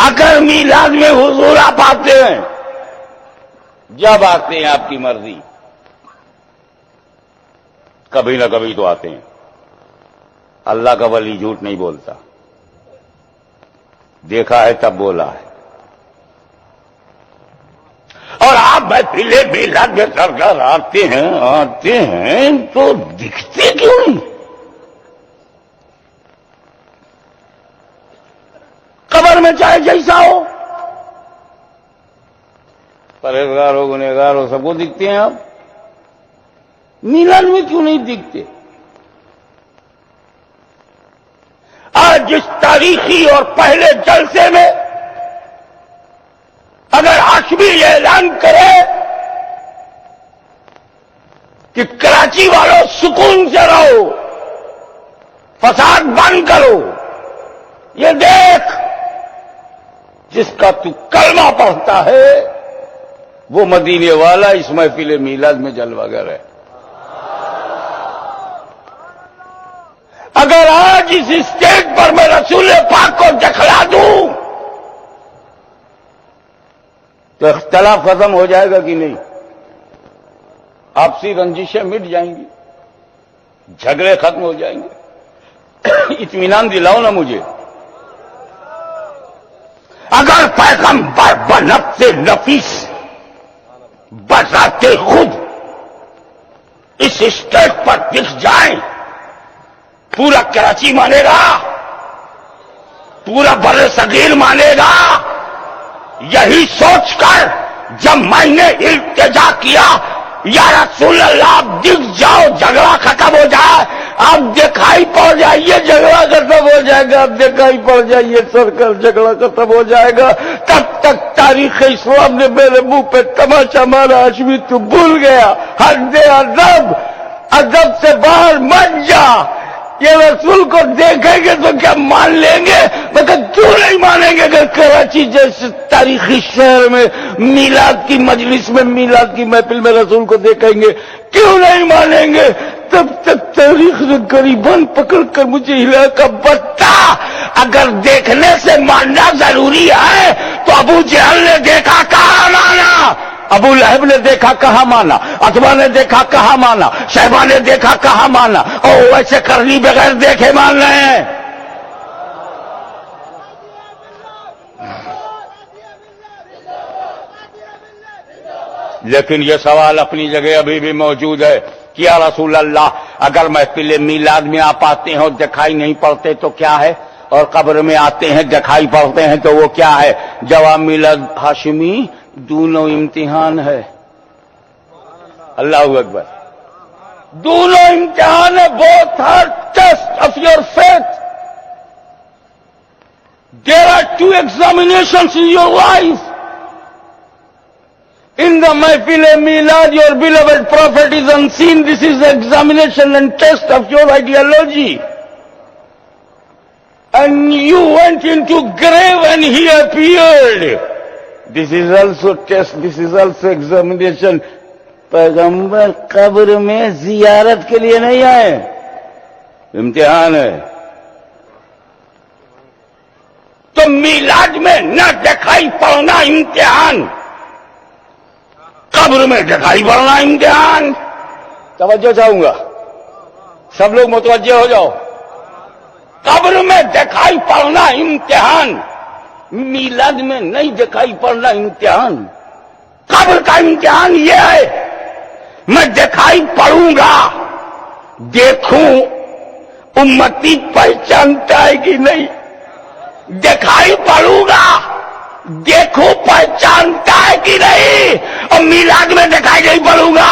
اگر میلاد میں حضور آپ آتے ہیں، جب آتے ہیں آپ کی مرضی، کبھی نہ کبھی تو آتے ہیں۔ اللہ کا ولی جھوٹ نہیں بولتا، دیکھا ہے تب بولا ہے۔ اور آپ محفل میلاد میں سرکار آتے ہیں تو دکھتے کیوں نہیں؟ قبر میں چاہے جیسا ہو، پرہیزگار ہو گنہگار ہو، سب کو دکھتے ہیں آپ، میلاد میں کیوں نہیں دکھتے؟ آج جس تاریخی اور پہلے جلسے میں اگر ہاشمی یہ اعلان کرے کہ کراچی والوں سکون سے رہو، فساد بند کرو، یہ دیکھ جس کا تو کلمہ پڑھتا ہے وہ مدینے والا اس محفل میلاد میں جلوہ گر ہے۔ اگر آج اس اسٹیج پر میں رسول پاک کو دکھلا دوں تو اختلاف ختم ہو جائے گا کہ نہیں؟ آپسی رنجشیں مٹ جائیں گی، جھگڑے ختم ہو جائیں گے۔ اطمینان دلاؤ نا مجھے۔ اگر پیغمبر بنفس نفیس بذات خود اس اسٹیج پر دکھ جائیں، پورا کراچی مانے گا، پورا بر صغیر مانے گا۔ یہی سوچ کر جب میں نے التجا کیا یا رسول اللہ آپ دکھ جاؤ، جھگڑا ختم ہو جائے، آپ دکھائی پڑ جائیے، جھگڑا ختم ہو جائے گا، آپ دکھائی پڑ جائیے سرکار، جھگڑا ختم ہو جائے گا، تب تک تاریخ اسلام نے میرے منہ پہ تماشا مارا، ہاشمی تو بھول گیا، حد ادب، ادب سے باہر مت جا۔ یہ رسول کو دیکھیں گے تو کیا مان لیں گے؟ مگر کیوں نہیں مانیں گے؟ اگر کراچی جیسے تاریخی شہر میں میلاد کی مجلس میں، میلاد کی محفل میں رسول کو دیکھیں گے، کیوں نہیں مانیں گے؟ تب تک تاریخ نے غریبان پکڑ کر مجھے ہلا کا بتا، اگر دیکھنے سے ماننا ضروری ہے تو ابو جہل نے دیکھا کہاں مانا، ابو لہب نے دیکھا کہاں مانا، عتبہ نے دیکھا کہاں مانا، شیبہ نے دیکھا کہاں مانا، اور ویسے کرنی بغیر دیکھے مان رہے ہیں۔ لیکن یہ سوال اپنی جگہ ابھی بھی موجود ہے کہ یا رسول اللہ اگر محفل میلاد میں آپ آتے ہیں اور دکھائی نہیں پڑتے تو کیا ہے، اور قبر میں آتے ہیں دکھائی پڑتے ہیں تو وہ کیا ہے؟ جواب میلاد ہاشمی دونوں امتحان ہے۔ اللہ اکبر، دونوں امتحان ہے، both are test of your faith. There are two examinations in your life. In the Mahfil Milad, your beloved Prophet is unseen. This is the examination and test of your ideology. And you went into grave and he appeared. This is also test, this is also examination. پیغمبر قبر میں زیارت کے لیے نہیں آئے، امتحان ہے۔ تو میلاد میں نہ دکھائی پڑنا امتحان، قبر میں دکھائی پڑنا امتحان۔ توجہ چاہوں گا، سب لوگ متوجہ ہو جاؤ۔ قبر میں دکھائی پڑنا امتحان، میلاد میں نہیں دکھائی پڑنا امتحان۔ قبر کا امتحان یہ ہے میں دکھائی پڑوں گا، دیکھوں امتی پہچانتا ہے کہ نہیں، دکھائی پڑوں گا، دیکھوں پہچانتا ہے کہ نہیں، اور میلاد میں دکھائی نہیں پڑوں گا،